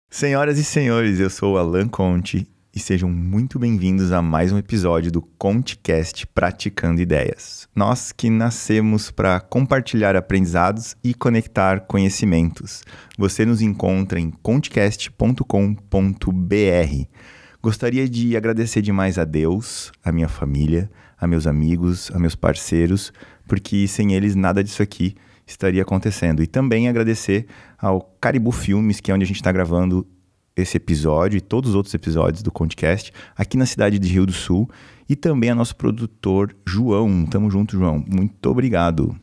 Senhoras e senhores, eu sou o Alan Conte e sejam muito bem-vindos a mais um episódio do ConteCast Praticando Ideias. Nós que nascemos para compartilhar aprendizados e conectar conhecimentos. Você nos encontra em contecast.com.br. Gostaria de agradecer demais a Deus, a minha família, a meus amigos, a meus parceiros, porque sem eles nada disso aqui estaria acontecendo. E também agradecer ao Caribou Filmes, que é onde a gente está gravando esse episódio e todos os outros episódios do ConteCast, aqui na cidade de Rio do Sul, e também a nosso produtor João. Tamo junto, João. Muito obrigado.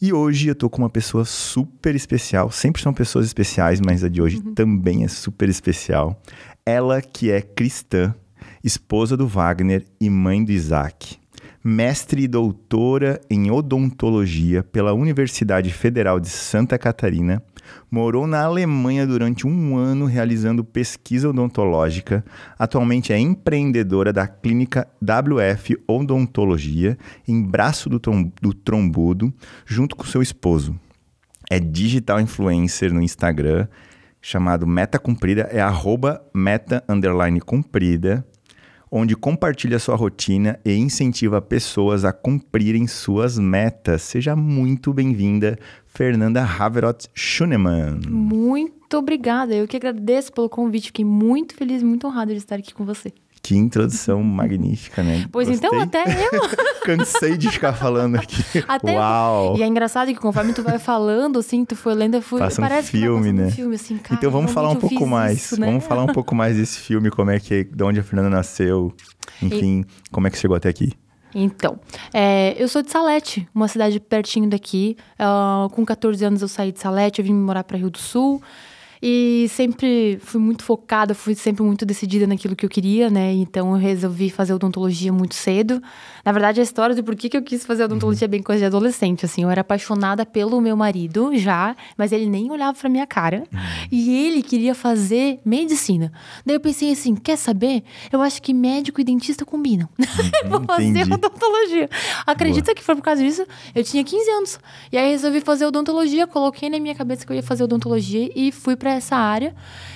E hoje eu tô com uma pessoa super especial. Sempre são pessoas especiais, mas a de hoje também é super especial. Ela que é cristã, esposa do Wagner e mãe do Isaac. Mestre e doutora em odontologia pela Universidade Federal de Santa Catarina, morou na Alemanha durante 1 ano realizando pesquisa odontológica. Atualmente é empreendedora da clínica WF Odontologia, em Braço do Trombudo, junto com seu esposo. É digital influencer no Instagram, chamado Meta Cumprida, é @meta_cumprida, onde compartilha sua rotina e incentiva pessoas a cumprirem suas metas. Seja muito bem-vinda, Fernanda Haveroth Schunemann. Muito obrigada, eu que agradeço pelo convite, fiquei muito feliz, muito honrada de estar aqui com você. Que introdução magnífica, né? Pois Gostei. Então, até eu... Cansei de ficar falando aqui. Uau! E é engraçado que conforme tu vai falando, assim, tu foi lendo, Passa um filme, né? Filme, assim, cara, então vamos falar um pouco mais. Isso, né? Vamos falar um pouco mais desse filme, como é que, de onde a Fernanda nasceu, enfim, como é que chegou até aqui. Então, eu sou de Salete, uma cidade pertinho daqui. Com 14 anos eu saí de Salete, eu vim morar para Rio do Sul. E sempre fui muito focada, fui sempre muito decidida naquilo que eu queria, né? Então eu resolvi fazer odontologia muito cedo. Na verdade, a história de por que eu quis fazer odontologia é bem coisa de adolescente, assim. Eu era apaixonada pelo meu marido já, mas ele nem olhava pra minha cara. E ele queria fazer medicina. Daí eu pensei assim, quer saber? Eu acho que médico e dentista combinam. Vou fazer odontologia. Acredita que foi por causa disso? Eu tinha 15 anos. E aí resolvi fazer odontologia, coloquei na minha cabeça que eu ia fazer odontologia e fui pra essa área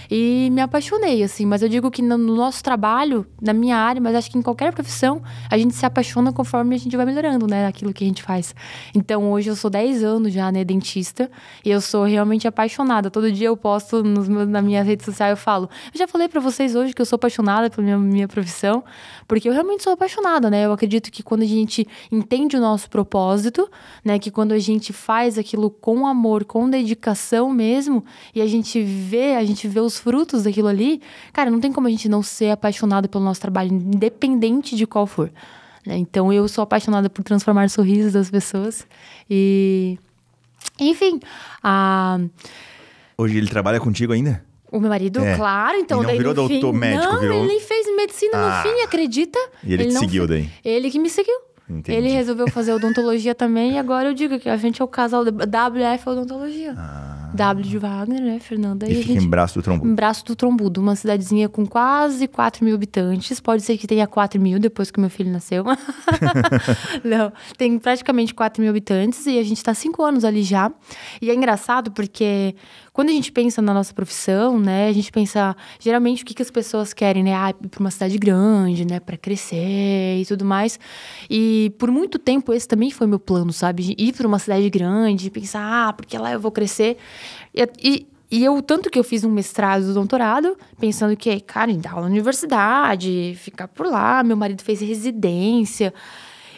e me apaixonei, assim. Mas eu digo que no nosso trabalho, na minha área, mas acho que em qualquer profissão, a gente se apaixona conforme a gente vai melhorando, né? Aquilo que a gente faz. Então, hoje eu sou 10 anos já, né, dentista, e eu sou realmente apaixonada. Todo dia eu posto na minha rede social, eu falo, eu já falei pra vocês hoje que eu sou apaixonada pela minha profissão, porque eu realmente sou apaixonada, né? Eu acredito que quando a gente entende o nosso propósito, né, que quando a gente faz aquilo com amor, com dedicação mesmo, e a gente vê os frutos daquilo ali, cara, não tem como a gente não ser apaixonado pelo nosso trabalho, independente de qual for, né? Então, eu sou apaixonada por transformar sorrisos das pessoas e... Enfim, Hoje ele trabalha contigo ainda? O meu marido, claro, então... Ele não virou doutor médico, não, virou... ele nem fez medicina no fim, acredita? E ele te seguiu daí? Ele que me seguiu. Entendi. Ele resolveu fazer odontologia também e agora eu digo que a gente é o casal WF Odontologia. W de Wagner, né, Fernanda? E fica em Braço do Trombudo. Em Braço do Trombudo, uma cidadezinha com quase 4 mil habitantes. Pode ser que tenha 4 mil depois que meu filho nasceu. Não, tem praticamente 4 mil habitantes e a gente tá 5 anos ali já. E é engraçado porque quando a gente pensa na nossa profissão, né, a gente pensa geralmente o que as pessoas querem, né? Ir pra uma cidade grande, né, pra crescer e tudo mais. E por muito tempo esse também foi meu plano, sabe? Ir pra uma cidade grande, pensar, porque lá eu vou crescer. E eu, tanto que eu fiz um mestrado e um doutorado, pensando que, cara, dar aula na universidade, ficar por lá. Meu marido fez residência.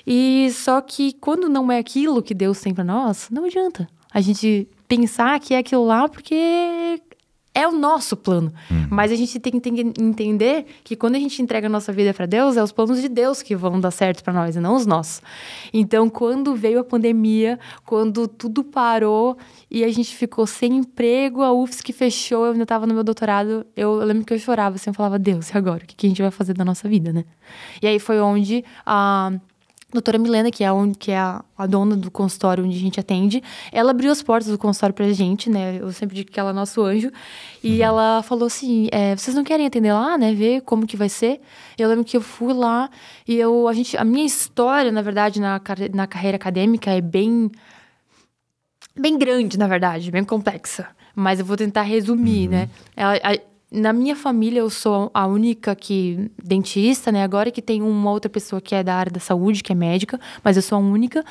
E só que quando não é aquilo que Deus tem pra nós, não adianta a gente pensar que é aquilo lá, porque é o nosso plano. Mas a gente tem que entender que quando a gente entrega a nossa vida para Deus, é os planos de Deus que vão dar certo para nós, e não os nossos. Então, quando veio a pandemia, quando tudo parou e a gente ficou sem emprego, a UFSC fechou, eu ainda estava no meu doutorado, eu lembro que eu chorava, assim, eu falava, Deus, e agora? O que a gente vai fazer da nossa vida, né? E aí foi onde a doutora Milena, que é a dona do consultório onde a gente atende, ela abriu as portas do consultório pra gente, né? Eu sempre digo que ela é nosso anjo. E ela falou assim, vocês não querem atender lá, né? Ver como que vai ser? Eu lembro que eu fui lá e a minha história, na verdade, na carreira acadêmica é bem grande, na verdade, bem complexa. Mas eu vou tentar resumir, né? Na minha família, eu sou a única dentista, né? Agora que tem uma outra pessoa que é da área da saúde, que é médica, mas eu sou a única.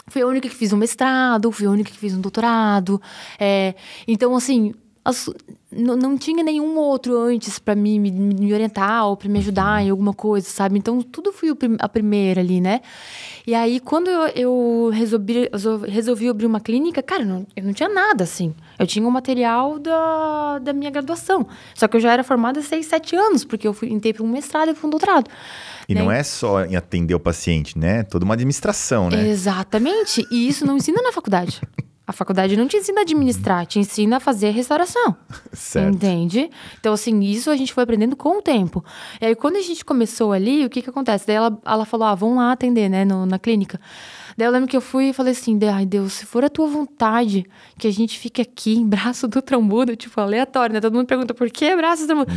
Fui a única que fiz um mestrado, fui a única que fiz um doutorado. Então, assim, não tinha nenhum outro antes pra me orientar ou pra me ajudar em alguma coisa, sabe? Então, tudo fui a primeira ali, né? E aí, quando eu resolvi abrir uma clínica, cara, eu não tinha nada, assim. Eu tinha o material da minha graduação. Só que eu já era formada há 6, 7 anos, porque eu entrei para um mestrado e para um doutorado. E não é só em atender o paciente, né? Toda uma administração, né? Exatamente. E isso não ensina na faculdade. A faculdade não te ensina a administrar, te ensina a fazer a restauração. Certo. Entende? Então, assim, isso a gente foi aprendendo com o tempo. E aí, quando a gente começou ali, o que acontece? Daí ela falou, vamos lá atender, né, na clínica. Daí eu lembro que eu fui e falei assim, ai Deus, se for a tua vontade que a gente fique aqui em Braço do Trombudo, tipo, aleatório, né? Todo mundo pergunta, por que Braço do Trombudo?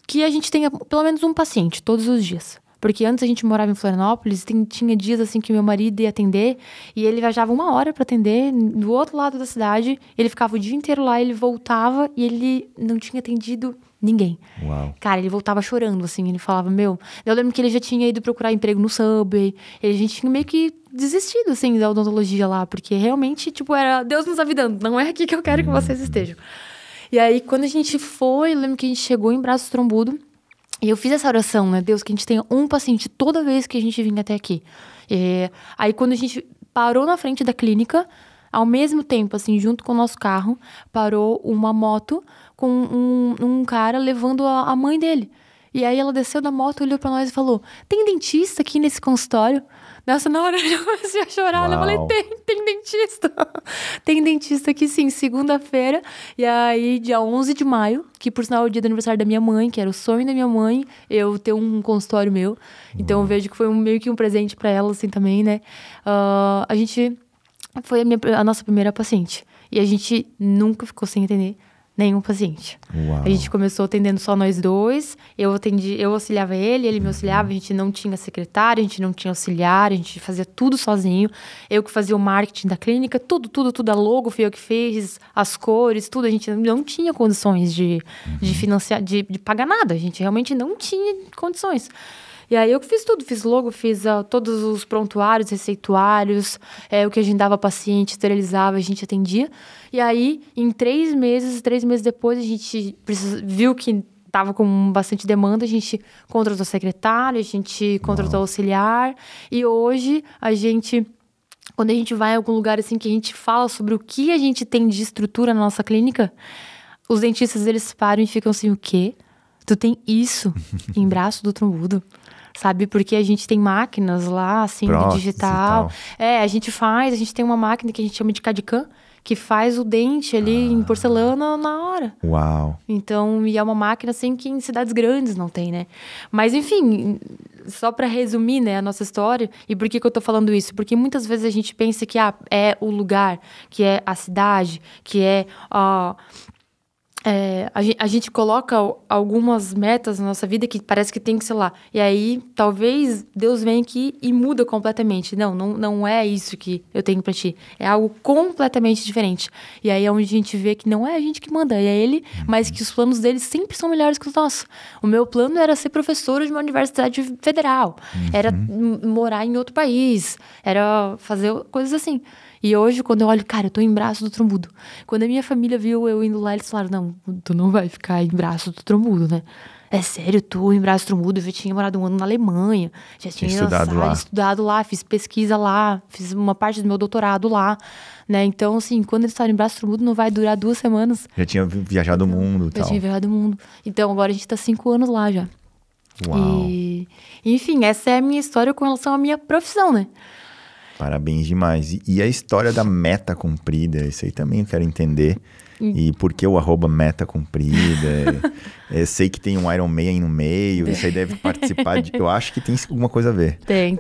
Que a gente tenha pelo menos um paciente todos os dias. Porque antes a gente morava em Florianópolis, tinha dias assim que meu marido ia atender e ele viajava 1 hora pra atender do outro lado da cidade. Ele ficava o dia inteiro lá, ele voltava e ele não tinha atendido ninguém. Uau. Cara, ele voltava chorando, assim, ele falava, Eu lembro que ele já tinha ido procurar emprego no Subway, a gente tinha meio que desistido, assim, da odontologia lá, porque realmente, tipo, era Deus nos avidando, não é aqui que eu quero que vocês estejam. E aí, quando a gente foi, eu lembro que a gente chegou em Braço do Trombudo, e eu fiz essa oração, né? Deus, que a gente tenha um paciente toda vez que a gente vinha até aqui. Aí, quando a gente parou na frente da clínica, ao mesmo tempo, assim, junto com o nosso carro, parou uma moto com um cara levando a mãe dele. E aí, ela desceu da moto, olhou pra nós e falou, tem dentista aqui nesse consultório? Nossa, na hora eu comecei a chorar. Uau. Eu falei, tem dentista. Tem dentista aqui sim, segunda-feira. E aí, dia 11 de maio, que por sinal é o dia do aniversário da minha mãe, que era o sonho da minha mãe, eu ter um consultório meu. Então, eu vejo que foi meio que um presente pra ela, assim, também, né? A gente foi a nossa primeira paciente. E a gente nunca ficou sem atender nenhum paciente. Uau. A gente começou atendendo só nós dois. Eu auxiliava ele me auxiliava. A gente não tinha secretária, a gente não tinha auxiliar, a gente fazia tudo sozinho. Eu que fazia o marketing da clínica, tudo. A logo fui eu que fiz, as cores, tudo. A gente não tinha condições de financiar, de pagar nada. A gente realmente não tinha condições. E aí eu fiz tudo, fiz logo, fiz todos os prontuários, receituários, o que agendava paciente, esterilizava, a gente atendia. E aí, em 3 meses depois, a gente viu que estava com bastante demanda, a gente contratou secretário, a gente contratou auxiliar. E hoje, quando a gente vai em algum lugar assim que a gente fala sobre o que a gente tem de estrutura na nossa clínica, os dentistas, eles param e ficam assim, o quê? Tu tem isso em Braço do Trombudo? Sabe? Porque a gente tem máquinas lá, assim, do digital. A gente tem uma máquina que a gente chama de CAD/CAM, que faz o dente ali em porcelana na hora. Uau! Então, e é uma máquina, assim, que em cidades grandes não tem, né? Mas, enfim, só para resumir, né, a nossa história, e por que eu tô falando isso? Porque muitas vezes a gente pensa que é o lugar, que é a cidade, que é... a gente coloca algumas metas na nossa vida que parece que tem que ser lá. E aí, talvez Deus venha aqui e muda completamente. Não é isso que eu tenho pra ti. É algo completamente diferente. E aí é onde a gente vê que não é a gente que manda, é Ele, mas que os planos dele sempre são melhores que os nossos. O meu plano era ser professora de uma universidade federal. Era morar em outro país. Era fazer coisas assim. E hoje, quando eu olho, cara, eu tô em Braço do Trombudo. Quando a minha família viu eu indo lá, eles falaram, não, tu não vai ficar em Braço do Trombudo, né? É sério, tu em Braço do Trombudo, eu já tinha morado 1 ano na Alemanha, já tinha estudado lá, fiz pesquisa lá, fiz uma parte do meu doutorado lá, né? Então, assim, quando eles falaram em Braço do Trombudo, não vai durar 2 semanas. Já tinha viajado o mundo e tal. Já tinha viajado o mundo. Então, agora a gente tá 5 anos lá já. Uau! Enfim, essa é a minha história com relação à minha profissão, né? Parabéns demais. E a história da meta cumprida, isso aí também eu quero entender. E por que o @meta cumprida? Sei que tem um Iron Man no meio, isso aí deve participar eu acho que tem alguma coisa a ver. Tem.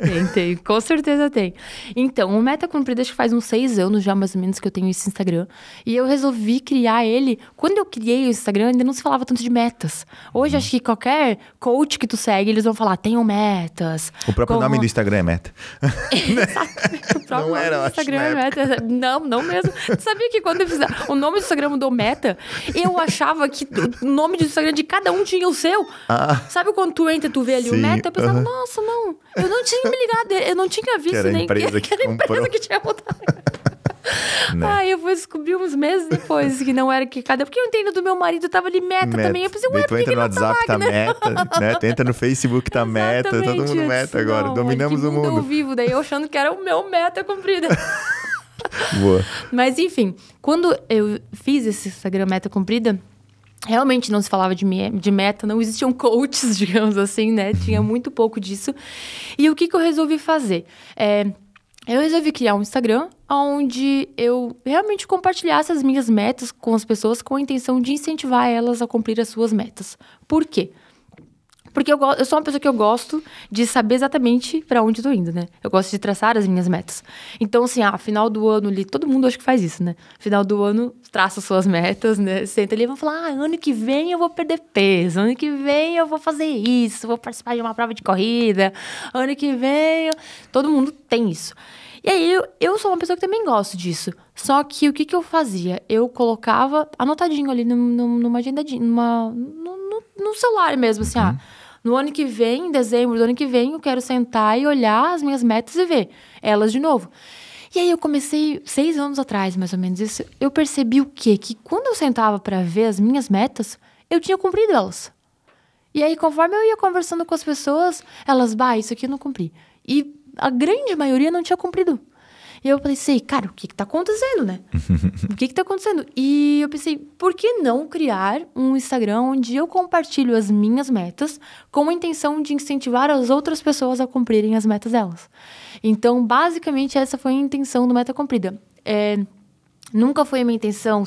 Com certeza tem. Então, o Meta Cumprida acho que faz uns 6 anos já, mais ou menos, que eu tenho esse Instagram. E eu resolvi criar ele. Quando eu criei o Instagram, ainda não se falava tanto de metas. Hoje, acho que qualquer coach que tu segue, eles vão falar, tenham metas. O próprio nome do Instagram é Meta. Exato. O próprio Não era, nome do Instagram é Meta. Não mesmo. Tu sabia que quando eu fiz o nome do Instagram mudou Meta, eu achava que o nome do Instagram de cada um tinha o seu. Sabe quando tu entra, tu vê ali o Meta? Eu pensava, nossa, não. Eu não tinha me ligado, eu não tinha visto era nem empresa que era a empresa que tinha mudado. Aí eu fui descobrir uns meses depois que não era que cada... Porque eu entendo do meu marido, tava ali Meta também. Eu pensei, ué, tu entra no WhatsApp, tá Meta, né? Tu entra no Facebook, tá Meta, todo mundo Meta agora. Dominamos o mundo. Ao vivo, daí eu achando que era o meu Meta cumprida. Boa. Mas enfim, quando eu fiz esse Instagram Meta Cumprida, realmente não se falava de meta, não existiam coaches, digamos assim, né? Tinha muito pouco disso. E o que eu resolvi fazer? Eu resolvi criar um Instagram onde eu realmente compartilhasse as minhas metas com as pessoas com a intenção de incentivar elas a cumprir as suas metas. Por quê? Porque eu sou uma pessoa que eu gosto de saber exatamente pra onde eu tô indo, né? Eu gosto de traçar as minhas metas. Então, assim, final do ano ali, todo mundo acho que faz isso, né? Final do ano, traça suas metas, né? Senta ali e vão falar, ano que vem eu vou perder peso, ano que vem eu vou fazer isso, vou participar de uma prova de corrida, ano que vem... Todo mundo tem isso. E aí, eu sou uma pessoa que também gosto disso. Só que o que eu fazia? Eu colocava anotadinho ali numa agendadinha, no celular mesmo, assim, no ano que vem, em dezembro do ano que vem, eu quero sentar e olhar as minhas metas e ver elas de novo. E aí eu comecei 6 anos atrás, mais ou menos, isso. Eu percebi o quê? Que quando eu sentava para ver as minhas metas, eu tinha cumprido elas. E aí, conforme eu ia conversando com as pessoas, elas, isso aqui eu não cumpri. E a grande maioria não tinha cumprido. E eu pensei, cara, o que tá acontecendo, né? O que tá acontecendo? E eu pensei, por que não criar um Instagram onde eu compartilho as minhas metas com a intenção de incentivar as outras pessoas a cumprirem as metas delas? Então, basicamente, essa foi a intenção do Meta Cumprida. Nunca foi a minha intenção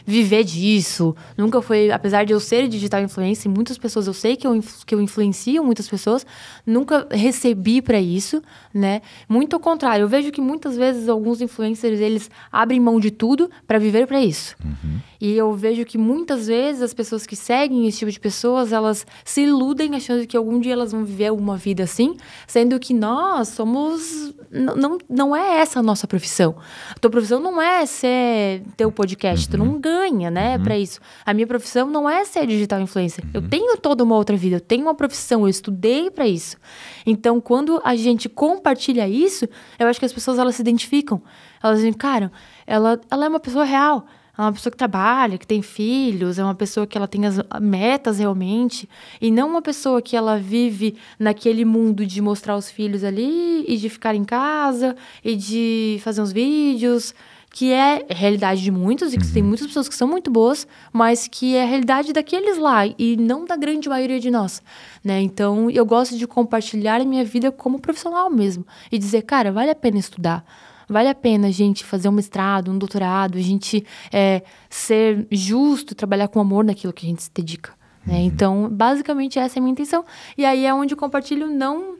viver disso. Nunca foi, apesar de eu ser digital influencer, muitas pessoas, eu sei que eu influencio muitas pessoas, nunca recebi para isso, né? Muito ao contrário, eu vejo que muitas vezes alguns influencers, eles abrem mão de tudo para viver para isso. E eu vejo que muitas vezes as pessoas que seguem esse tipo de pessoas, elas se iludem achando que algum dia elas vão viver uma vida assim, sendo que nós somos... Não é essa a nossa profissão. A tua profissão não é ser teu podcast, tu não ganha, né, pra isso. A minha profissão não é ser digital influencer. Eu tenho toda uma outra vida, eu tenho uma profissão, eu estudei pra isso. Então, quando a gente compartilha isso, eu acho que as pessoas, elas se identificam. Elas dizem, cara, ela é uma pessoa real. É uma pessoa que trabalha, que tem filhos, é uma pessoa que ela tem as metas realmente, e não uma pessoa que ela vive naquele mundo de mostrar os filhos ali, e de ficar em casa, e de fazer uns vídeos, que é a realidade de muitos, e que tem muitas pessoas que são muito boas, mas que é a realidade daqueles lá, e não da grande maioria de nós, né? Então, eu gosto de compartilhar a minha vida como profissional mesmo, e dizer, cara, vale a pena estudar. Vale a pena a gente fazer um mestrado, um doutorado, a gente ser justo, trabalhar com amor naquilo que a gente se dedica. Né? Então, basicamente, essa é a minha intenção. E aí é onde eu compartilho não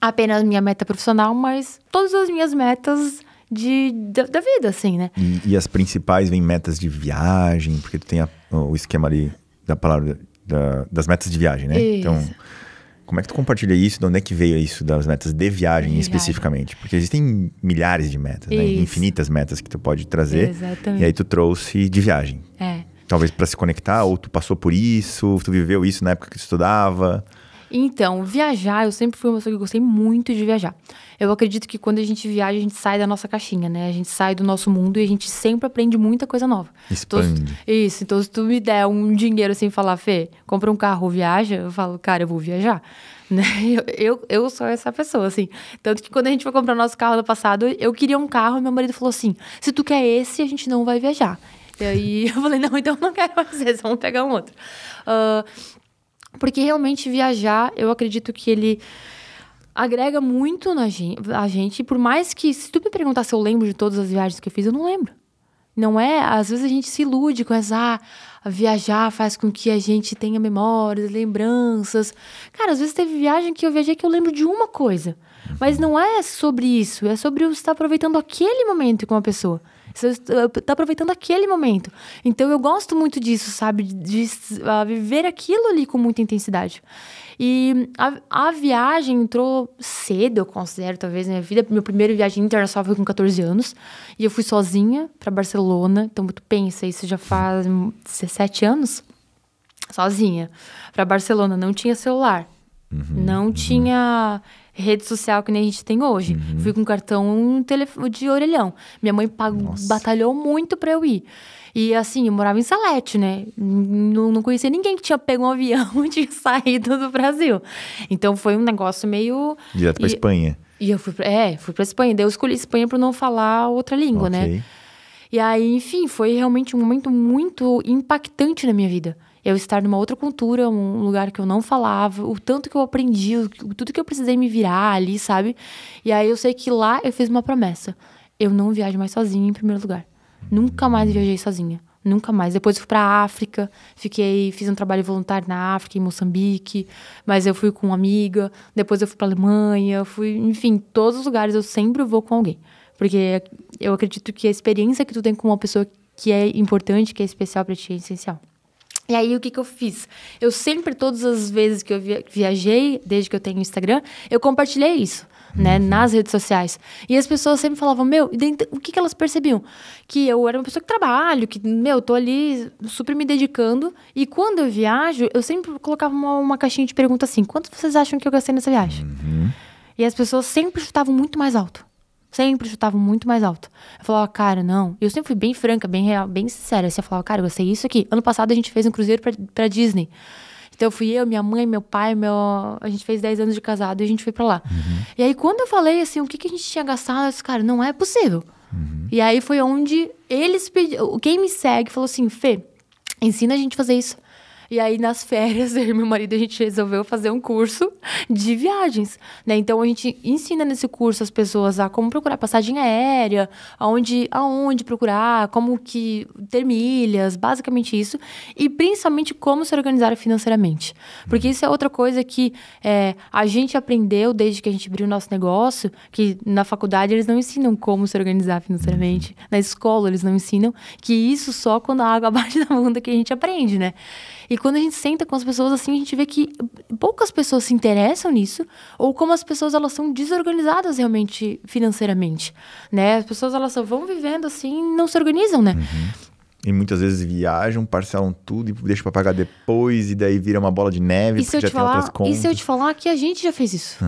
apenas a minha meta profissional, mas todas as minhas metas da vida, assim, né? E as principais vêm metas de viagem, porque tu tem o esquema ali da palavra das metas de viagem, né? Isso. Então... Como é que tu compartilha isso? De onde é que veio isso das metas de viagem especificamente? Porque existem milhares de metas, né? Infinitas metas que tu pode trazer. Exatamente. E aí tu trouxe de viagem. Talvez para se conectar, ou tu passou por isso, tu viveu isso na época que tu estudava. Então, viajar, eu sempre fui uma pessoa que gostei muito de viajar. Eu acredito que quando a gente viaja, a gente sai da nossa caixinha, né? A gente sai do nosso mundo e a gente sempre aprende muita coisa nova. Expande. Então se tu me der um dinheiro assim, falar, Fê, compra um carro, viaja, eu falo, cara, eu vou viajar. Né? Eu sou essa pessoa, assim. Tanto que quando a gente foi comprar nosso carro no passado, eu queria um carro e meu marido falou assim, se tu quer esse, a gente não vai viajar. E aí eu falei, não, então eu não quero mais esse, vamos pegar um outro. Porque realmente viajar, eu acredito que ele agrega muito a gente. Por mais que, se tu me perguntar se eu lembro de todas as viagens que eu fiz, eu não lembro. Não é? Às vezes a gente se ilude com essa... viajar faz com que a gente tenha memórias, lembranças. Cara, às vezes teve viagem que eu viajei que eu lembro de uma coisa. Mas não é sobre isso. É sobre eu estar aproveitando aquele momento com uma pessoa. Você está aproveitando aquele momento. Então, eu gosto muito disso, sabe? De viver aquilo ali com muita intensidade. E a viagem entrou cedo, eu considero, talvez, na minha vida. Minha primeira viagem internacional foi com 14 anos. E eu fui sozinha para Barcelona. Então, tu pensa, isso já faz 17 anos? Sozinha. Para Barcelona, não tinha celular. Não tinha rede social que nem a gente tem hoje. Fui com cartão de orelhão. Minha mãe batalhou muito para eu ir. E assim, eu morava em Salete, né? Não conhecia ninguém que tinha pego um avião e tinha saído do Brasil. Então foi um negócio meio... Direto pra Espanha. E eu fui pra Espanha. Daí eu escolhi Espanha pra não falar outra língua, né? E aí, enfim, foi realmente um momento muito impactante na minha vida. Eu estar numa outra cultura, um lugar que eu não falava, o tanto que eu aprendi, tudo que eu precisei me virar ali, sabe? E aí eu sei que lá eu fiz uma promessa. Eu não viajo mais sozinha em primeiro lugar. Nunca mais viajei sozinha. Nunca mais. Depois eu fui pra África, fiz um trabalho voluntário na África, em Moçambique, mas eu fui com uma amiga. Depois eu fui pra Alemanha, enfim, todos os lugares eu sempre vou com alguém. Porque eu acredito que a experiência que tu tem com uma pessoa que é importante, que é especial pra ti, é essencial. E aí, o que eu fiz? Eu sempre, todas as vezes que eu viajei, desde que eu tenho Instagram, eu compartilhei isso, né, nas redes sociais. E as pessoas sempre falavam, o que elas percebiam? Que eu era uma pessoa que trabalho, que, tô ali super me dedicando. E quando eu viajo, eu sempre colocava uma caixinha de pergunta assim, quanto vocês acham que eu gastei nessa viagem? E as pessoas sempre chutavam muito mais alto. Sempre chutavam muito mais alto. Eu falava, cara, não. Eu sempre fui bem franca, bem real, bem sincera. Você falava, cara, eu gostei disso aqui. Ano passado a gente fez um cruzeiro pra Disney. Então fui eu, minha mãe, meu pai, a gente fez 10 anos de casado e a gente foi pra lá. E aí quando eu falei assim, o que a gente tinha gastado, eu disse, cara, não é possível. E aí foi onde eles pediram, quem me segue falou assim, Fê, ensina a gente a fazer isso. E aí, nas férias, eu e meu marido, a gente resolveu fazer um curso de viagens, né? Então, a gente ensina nesse curso as pessoas a como procurar passagem aérea, aonde procurar, como que ter milhas, basicamente isso. E, principalmente, como se organizar financeiramente. Porque isso é outra coisa que a gente aprendeu desde que a gente abriu o nosso negócio, que na faculdade eles não ensinam como se organizar financeiramente. Na escola eles não ensinam, que isso só quando a água bate na bunda que a gente aprende, né? E quando a gente senta com as pessoas assim, a gente vê que poucas pessoas se interessam nisso, ou como as pessoas elas são desorganizadas realmente financeiramente, né? As pessoas elas só vão vivendo assim e não se organizam, né? E muitas vezes viajam, parcelam tudo e deixam pra pagar depois, e daí vira uma bola de neve, porque já tem outras contas. E se eu te falar que a gente já fez isso?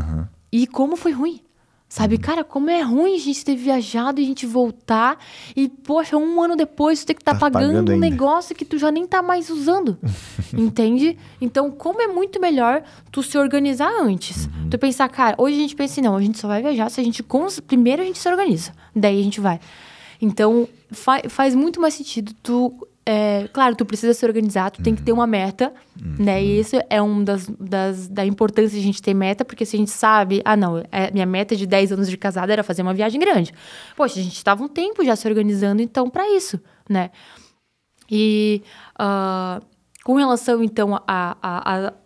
E como foi ruim? Sabe, cara, como é ruim a gente ter viajado e a gente voltar e, poxa, um ano depois tu tem que estar pagando um negócio que tu já nem tá mais usando, entende? Então, como é muito melhor tu se organizar antes. Tu pensar, cara, hoje a gente pensa assim, não, a gente só vai viajar se a gente... Primeiro a gente se organiza, daí a gente vai. Então, faz muito mais sentido tu... claro, tu precisa se organizar, tu tem que ter uma meta, né? E isso é da importância de a gente ter meta, porque se a gente sabe, minha meta de 10 anos de casada era fazer uma viagem grande. Poxa, a gente estava um tempo já se organizando, então, para isso, né? E com relação, então,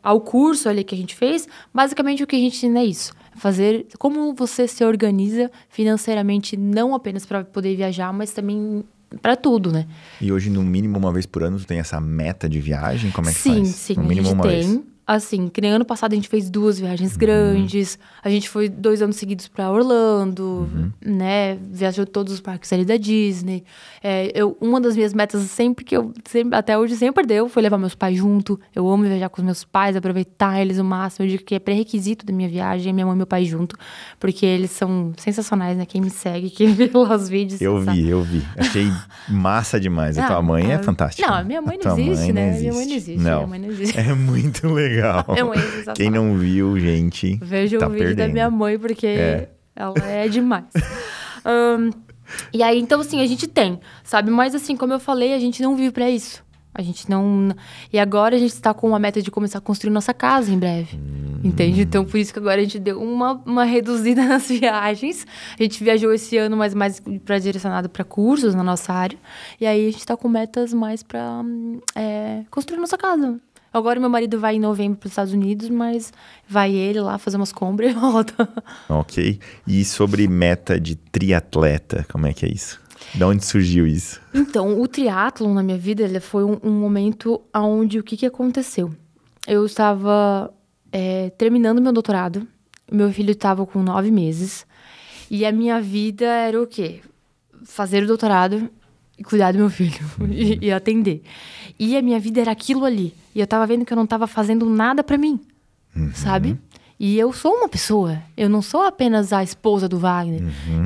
ao curso ali que a gente fez, basicamente o que a gente ensina é isso. Fazer como você se organiza financeiramente, não apenas para poder viajar, mas também... para tudo, né? E hoje, no mínimo, uma vez por ano, tu tem essa meta de viagem? Como é que faz? Sim, no mínimo, a gente uma tem. Vez. Assim, que nem ano passado a gente fez 2 viagens grandes. A gente foi 2 anos seguidos pra Orlando, né? Viajou todos os parques ali da Disney. Uma das minhas metas até hoje sempre deu, foi levar meus pais junto. Eu amo viajar com os meus pais, aproveitar eles o máximo. Eu digo que é pré-requisito da minha viagem, é minha mãe e meu pai junto. Porque eles são sensacionais, né? Quem me segue, quem vê lá os vídeos. Eu vi. Achei massa demais. A tua mãe é fantástica. Não, a minha mãe não existe, né? Minha mãe não existe. É muito legal. Quem não viu, gente, veja o vídeo da minha mãe, porque ela é demais. E aí, então, assim, a gente tem, sabe? Mas, assim, como eu falei, a gente não vive pra isso. A gente não... E agora a gente está com uma meta de começar a construir nossa casa em breve. entende? Então, por isso que agora a gente deu uma reduzida nas viagens. A gente viajou esse ano, mas mais direcionado para cursos na nossa área. E aí, a gente tá com metas mais para construir nossa casa. Agora, meu marido vai em novembro para os Estados Unidos, mas vai ele lá fazer umas compras e volta. Ok. E sobre meta de triatleta, como é que é isso? De onde surgiu isso? Então, o triatlon na minha vida, ele foi um momento onde o que aconteceu? Eu estava terminando meu doutorado, meu filho estava com 9 meses, e a minha vida era o quê? Fazer o doutorado e cuidar do meu filho, e atender. E a minha vida era aquilo ali. E eu tava vendo que eu não tava fazendo nada pra mim, sabe? E eu sou uma pessoa, eu não sou apenas a esposa do Wagner.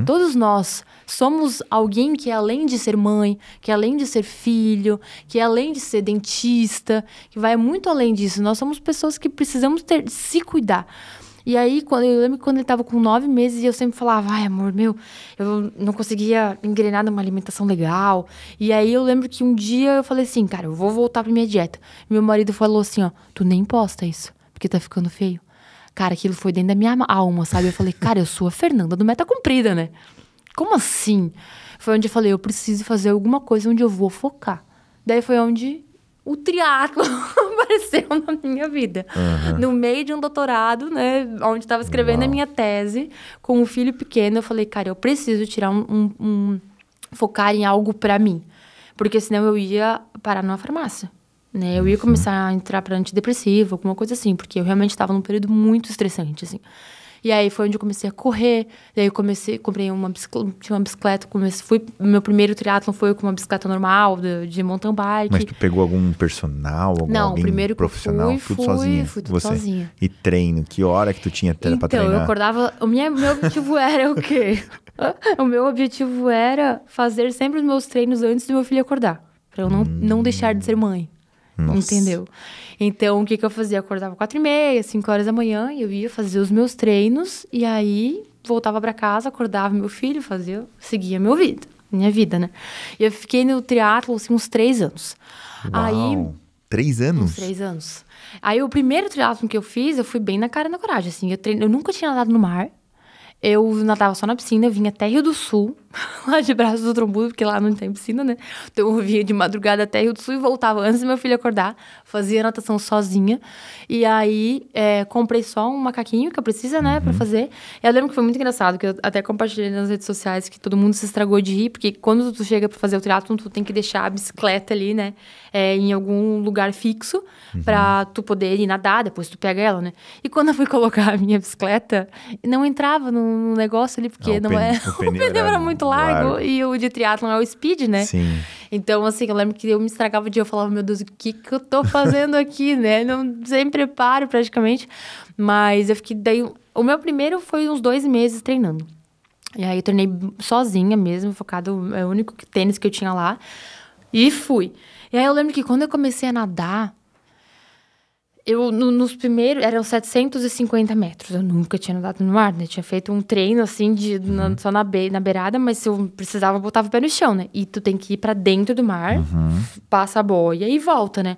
Todos nós somos alguém que além de ser mãe, que além de ser filho, que além de ser dentista, que vai muito além disso. Nós somos pessoas que precisamos se cuidar. E aí, eu lembro que quando ele estava com 9 meses, eu sempre falava, ai, amor, eu não conseguia engrenar numa alimentação legal. E aí, eu lembro que um dia eu falei assim, cara, eu vou voltar pra minha dieta. Meu marido falou assim, ó, tu nem posta isso, porque tá ficando feio. Cara, aquilo foi dentro da minha alma, sabe? Eu falei, cara, eu sou a Fernanda do Meta Cumprida, né? Como assim? Foi onde eu falei, eu preciso fazer alguma coisa onde eu vou focar. Daí foi onde o triatlo apareceu na minha vida. No meio de um doutorado, né? Onde estava escrevendo a minha tese, com um filho pequeno, eu falei, cara, eu preciso tirar focar em algo pra mim. Porque senão eu ia parar numa farmácia. Né? Eu ia começar a entrar para antidepressivo, alguma coisa assim, porque eu realmente estava num período muito estressante, assim. E aí foi onde eu comecei a correr, daí eu comprei uma bicicleta, meu primeiro triatlon foi com uma bicicleta normal, de mountain bike. Mas tu pegou algum personal, alguém primeiro profissional, tudo sozinha? Fui tudo sozinha. E treino, que hora que tu tinha pra treinar? Então, eu acordava, meu objetivo era o quê? O meu objetivo era fazer sempre os meus treinos antes do meu filho acordar, pra eu não deixar de ser mãe. Nossa. Entendeu? Então, o que eu fazia? Eu acordava 4h30, 5 horas da manhã, eu ia fazer os meus treinos, e aí voltava pra casa, acordava meu filho, seguia minha vida, né? E eu fiquei no triatlo, assim, uns 3 anos. Uau, aí, 3 anos? Uns 3 anos. Aí, o primeiro triatlo que eu fiz, eu fui bem na cara e na coragem, assim. Eu nunca tinha nadado no mar. Eu nadava só na piscina, eu vinha até Rio do Sul, lá de Braços do Trombudo, porque lá não tem piscina, né? Então eu vinha de madrugada até Rio do Sul e voltava antes do meu filho acordar, fazia natação sozinha. E aí, comprei só um macaquinho que eu preciso, né, pra fazer. Eu lembro que foi muito engraçado, que eu até compartilhei nas redes sociais que todo mundo se estragou de rir, porque quando tu chega pra fazer o triatlon, tu tem que deixar a bicicleta ali, né, em algum lugar fixo, pra tu poder ir nadar, depois tu pega ela, né? E quando eu fui colocar a minha bicicleta, não entrava no negócio ali, porque o pneu era muito largo e o de triatlon é o speed, né? Sim. Então, assim, eu lembro que eu me estragava de eu falava, meu Deus, o que eu tô fazendo aqui, né? Não sem preparo, praticamente. Mas eu fiquei, daí, o meu primeiro foi uns 2 meses treinando. E aí eu treinei sozinha mesmo, focado, é o único tênis que eu tinha lá. E fui. E aí eu lembro que quando eu comecei a nadar, nos primeiros, eram 750 metros. Eu nunca tinha nadado no mar, né? Tinha feito um treino, assim, só na beirada, mas se eu precisava, eu botava o pé no chão, né? E tu tem que ir pra dentro do mar, passa a boia e volta, né?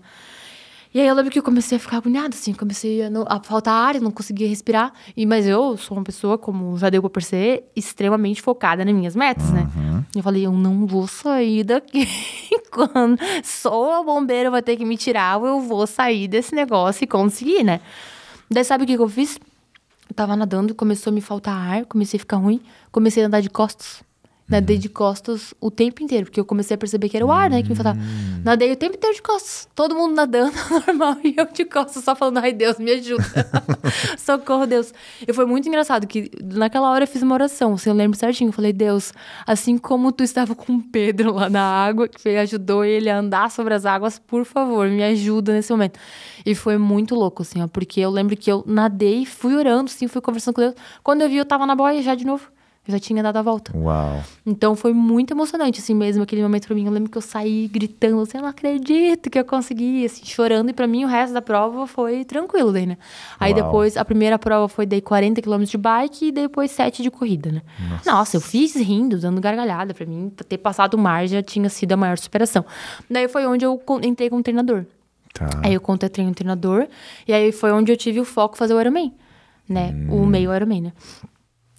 E aí eu lembro que eu comecei a ficar agoniada, assim, comecei a faltar ar, eu não conseguia respirar. Mas eu sou uma pessoa, como já deu pra perceber, extremamente focada nas minhas metas, né? Eu falei, eu não vou sair daqui. Quando só o bombeiro vai ter que me tirar, eu vou sair desse negócio e conseguir, né? Daí sabe o que eu fiz? Eu tava nadando, começou a me faltar ar, comecei a ficar ruim, comecei a andar de costas. Nadei de costas o tempo inteiro, porque eu comecei a perceber que era o ar, né, que me faltava. Nadei o tempo inteiro de costas. Todo mundo nadando, normal, e eu de costas só falando, ai, Deus, me ajuda. Socorro, Deus. E foi muito engraçado, que naquela hora eu fiz uma oração, assim, eu lembro certinho. Eu falei, Deus, assim como tu estava com Pedro lá na água, que ajudou ele a andar sobre as águas, por favor, me ajuda nesse momento. E foi muito louco, assim, ó, porque eu lembro que eu nadei, fui orando, assim, fui conversando com Deus. Quando eu vi, eu tava na boia já de novo. Eu já tinha dado a volta. Uau. Então foi muito emocionante, assim mesmo, aquele momento pra mim. Eu lembro que eu saí gritando, assim, eu não acredito que eu consegui, assim, chorando. E pra mim o resto da prova foi tranquilo daí, né? Aí depois, a primeira prova foi daí 40 km de bike e depois 7 de corrida, né? Nossa, eu fiz rindo, dando gargalhada. Pra mim, ter passado o mar já tinha sido a maior superação. Daí foi onde eu entrei com um treinador. Tá. Aí eu contratei um treinador. E aí foi onde eu tive o foco fazer o Ironman, né? O meio Ironman, né?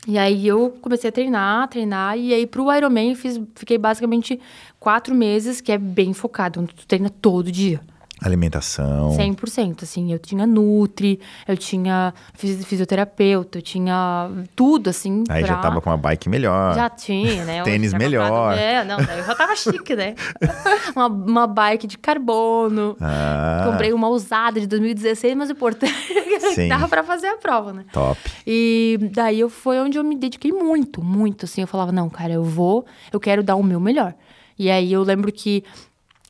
E aí eu comecei a treinar. E aí pro Ironman fiquei basicamente 4 meses, que é bem focado. Onde tu treina todo dia. Alimentação. 100%, assim, eu tinha nutri, eu tinha fisioterapeuta, eu tinha tudo, assim, Aí já tava com uma bike melhor. Já tinha, né? Tênis melhor. Não, daí eu já tava chique, né? uma bike de carbono. Comprei uma usada de 2016, mas o importante é que dava pra fazer a prova, né? Top. E daí foi onde eu me dediquei muito, assim, eu falava, não, cara, eu quero dar o meu melhor. E aí eu lembro que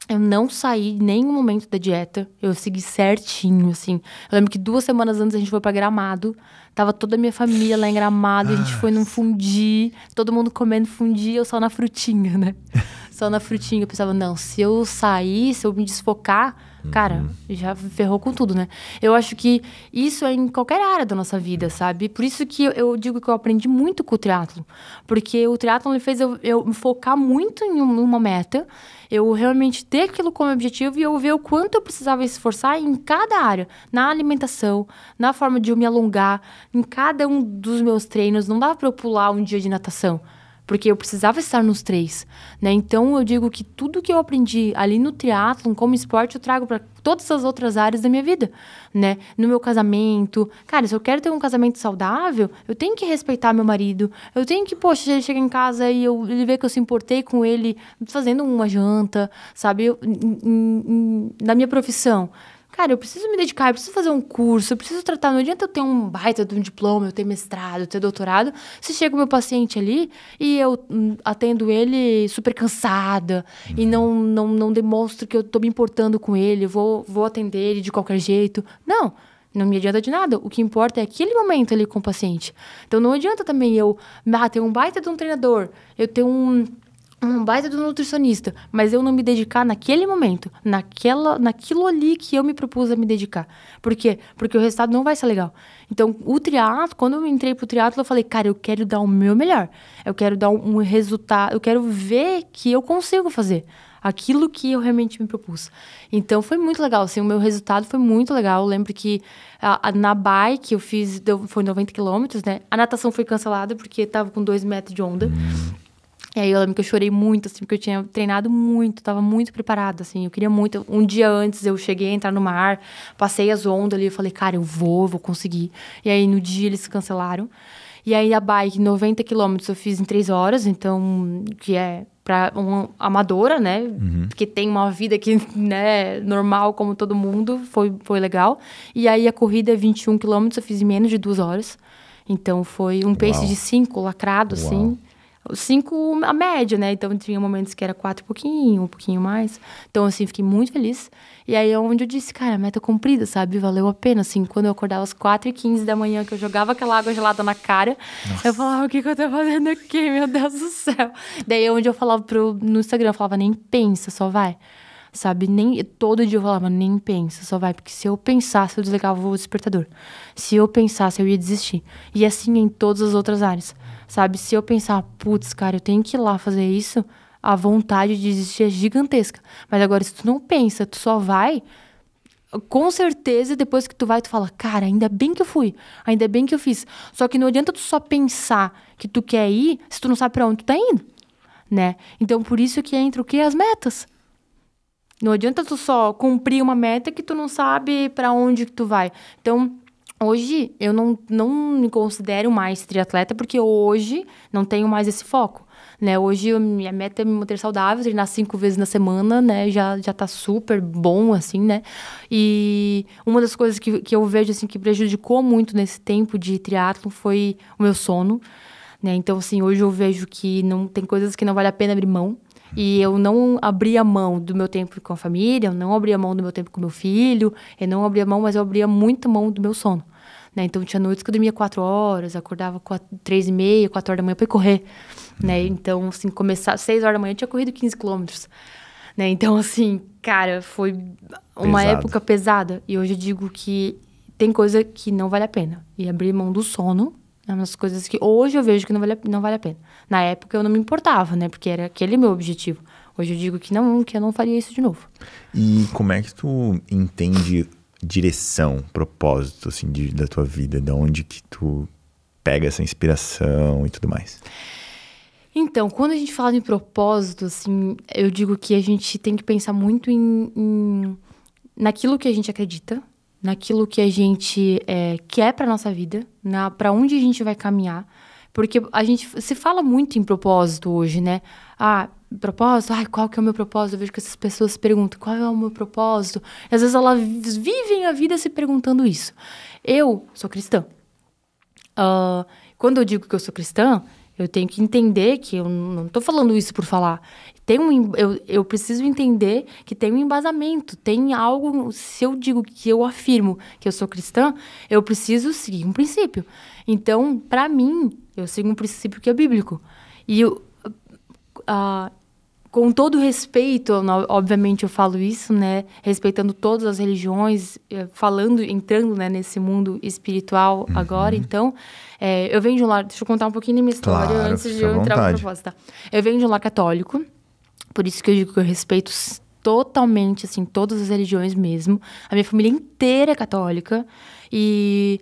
eu não saí em nenhum momento da dieta. Eu segui certinho, assim. Eu lembro que 2 semanas antes a gente foi pra Gramado. Tava toda a minha família lá em Gramado. A gente foi num fundi. Todo mundo comendo fundi. Eu só na frutinha, né? Só na frutinha. Eu pensava, não, se eu sair, se eu me desfocar... Cara, já ferrou com tudo, né? Eu acho que isso é em qualquer área da nossa vida, sabe? Por isso que eu digo que eu aprendi muito com o triatlon. Porque o triatlon fez eu me focar muito em uma meta. Eu realmente ter aquilo como objetivo e eu ver o quanto eu precisava esforçar em cada área. Na alimentação, na forma de eu me alongar, em cada um dos meus treinos. Não dava pra eu pular um dia de natação. Porque eu precisava estar nos 3, né? Então, eu digo que tudo que eu aprendi ali no triatlon, como esporte, eu trago para todas as outras áreas da minha vida, né? No meu casamento. Cara, se eu quero ter um casamento saudável, eu tenho que respeitar meu marido. Eu tenho que, poxa, ele chega em casa e ele vê que eu se importei com ele fazendo uma janta, sabe? Na minha profissão. Cara, eu preciso me dedicar, eu preciso fazer um curso, eu preciso tratar. Não adianta eu ter um baita de um diploma, eu ter mestrado, eu ter doutorado, se chega o meu paciente ali e eu atendo ele super cansada e não demonstro que eu tô me importando com ele, vou atender ele de qualquer jeito. Não me adianta de nada. O que importa é aquele momento ali com o paciente. Então, não adianta também eu ter um baita de um treinador, eu ter um baita do nutricionista, mas eu não me dedicar naquele momento, naquilo ali que eu me propus a me dedicar. Por quê? Porque o resultado não vai ser legal. Então, o triatlo, quando eu entrei pro triatlo, eu falei, cara, eu quero dar o meu melhor. Eu quero dar um resultado, eu quero ver que eu consigo fazer aquilo que eu realmente me propus. Então, foi muito legal, assim, o meu resultado foi muito legal. Eu lembro que na bike eu fiz, foi 90 quilômetros, né? A natação foi cancelada porque tava com 2 metros de onda. E aí eu lembro que eu chorei muito, assim, porque eu tinha treinado muito, tava muito preparada, assim, eu queria muito. Um dia antes eu cheguei a entrar no mar, passei as ondas ali, eu falei, cara, eu vou conseguir. E aí no dia eles cancelaram. E aí a bike, 90 quilômetros, eu fiz em 3 horas, então, que é pra uma amadora, né? Que tem uma vida que, né, normal como todo mundo, foi legal. E aí a corrida, 21 quilômetros, eu fiz em menos de 2 horas. Então foi um pace de 5, lacrado, assim. 5 a média, né? Então, tinha momentos que era 4 e pouquinho, um pouquinho mais. Então, assim, fiquei muito feliz. E aí, é onde eu disse, cara, meta cumprida, sabe? Valeu a pena, assim. Quando eu acordava às 4h15 da manhã, que eu jogava aquela água gelada na cara, eu falava, o que eu tô fazendo aqui? Meu Deus do céu. Daí, é onde eu falava no Instagram, eu falava, nem pensa, só vai. Sabe? Todo dia eu falava, nem pensa, só vai. Porque se eu pensasse, eu desligava o despertador. Se eu pensasse, eu ia desistir. E assim em todas as outras áreas. Sabe? Se eu pensar, putz, cara, eu tenho que ir lá fazer isso, a vontade de desistir é gigantesca. Mas agora, se tu não pensa, tu só vai, com certeza, depois que tu vai, tu fala, cara, ainda bem que eu fui, ainda bem que eu fiz. Só que não adianta tu só pensar que tu quer ir, se tu não sabe pra onde tu tá indo, né? Então, por isso que entra o quê? As metas. Não adianta tu só cumprir uma meta que tu não sabe pra onde que tu vai. Então, hoje, eu não me considero mais triatleta, porque hoje não tenho mais esse foco, né? Hoje, minha meta é me manter saudável, treinar 5 vezes na semana, né? Já tá super bom, assim, né? E uma das coisas que eu vejo, assim, que prejudicou muito nesse tempo de triatlon foi o meu sono, né? Então, assim, hoje eu vejo que tem coisas que não vale a pena abrir mão. E eu não abria mão do meu tempo com a família, eu não abria mão do meu tempo com meu filho, eu não abria mão, mas eu abria muita mão do meu sono. Né? Então, tinha noites que eu dormia 4 horas, acordava 3h30, 4 horas da manhã pra ir correr. Né? Então, assim, começar 6 horas da manhã, eu tinha corrido 15 quilômetros. Né? Então, assim, cara, foi uma época pesada. E hoje eu digo que tem coisa que não vale a pena. E abrir mão do sono é uma das coisas que hoje eu vejo que não vale a pena. Na época eu não me importava, né? Porque era aquele meu objetivo. Hoje eu digo que eu não faria isso de novo. E como é que tu entende direção, propósito, assim, da tua vida? De onde que tu pega essa inspiração e tudo mais? Então, quando a gente fala em propósito, assim, eu digo que a gente tem que pensar muito naquilo que a gente acredita, naquilo que a gente quer para nossa vida, para onde a gente vai caminhar. Porque a gente se fala muito em propósito hoje, né? Propósito? Qual que é o meu propósito? Eu vejo que essas pessoas se perguntam, qual é o meu propósito? E às vezes elas vivem a vida se perguntando isso. Eu sou cristã. Quando eu digo que eu sou cristã, eu tenho que entender que eu não estou falando isso por falar. Eu preciso entender que tem um embasamento, tem algo. Se eu digo que eu afirmo que eu sou cristã, eu preciso seguir um princípio. Então, para mim, eu sigo um princípio que é bíblico. E com todo respeito, obviamente eu falo isso, né? Respeitando todas as religiões, entrando, né, nesse mundo espiritual agora. Então, eu venho de um lar... Deixa eu contar um pouquinho da minha história antes de eu entrar no propósito, tá? Eu venho de um lar católico, por isso que eu digo que eu respeito totalmente, assim, todas as religiões mesmo. A minha família inteira é católica. E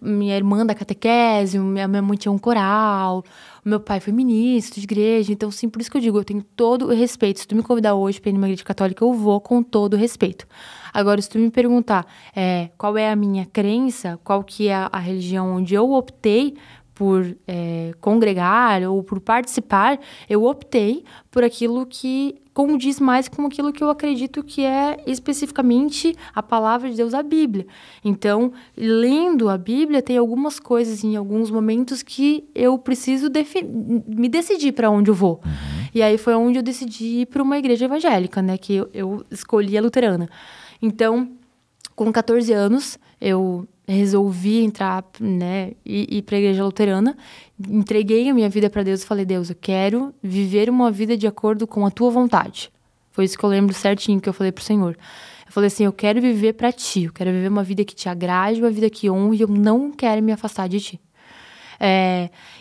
minha irmã da catequese, minha mãe tinha um coral... Meu pai foi ministro de igreja, então, sim, por isso que eu digo, eu tenho todo o respeito. Se tu me convidar hoje para ir numa igreja católica, eu vou com todo o respeito. Agora, se tu me perguntar qual é a minha crença, qual que é a religião onde eu optei por congregar ou por participar, eu optei por aquilo que condiz mais com aquilo que eu acredito que é especificamente a palavra de Deus, a Bíblia. Então, lendo a Bíblia, tem algumas coisas em alguns momentos que eu preciso me decidir para onde eu vou. E aí foi onde eu decidi ir para uma igreja evangélica, né? Que eu escolhi a luterana. Então, com 14 anos, eu resolvi entrar, né, ir para a igreja luterana, entreguei a minha vida para Deus e falei, Deus, eu quero viver uma vida de acordo com a tua vontade. Foi isso que eu lembro certinho que eu falei pro Senhor. Eu falei assim, eu quero viver para ti, eu quero viver uma vida que te agrade, uma vida que honre, eu não quero me afastar de ti.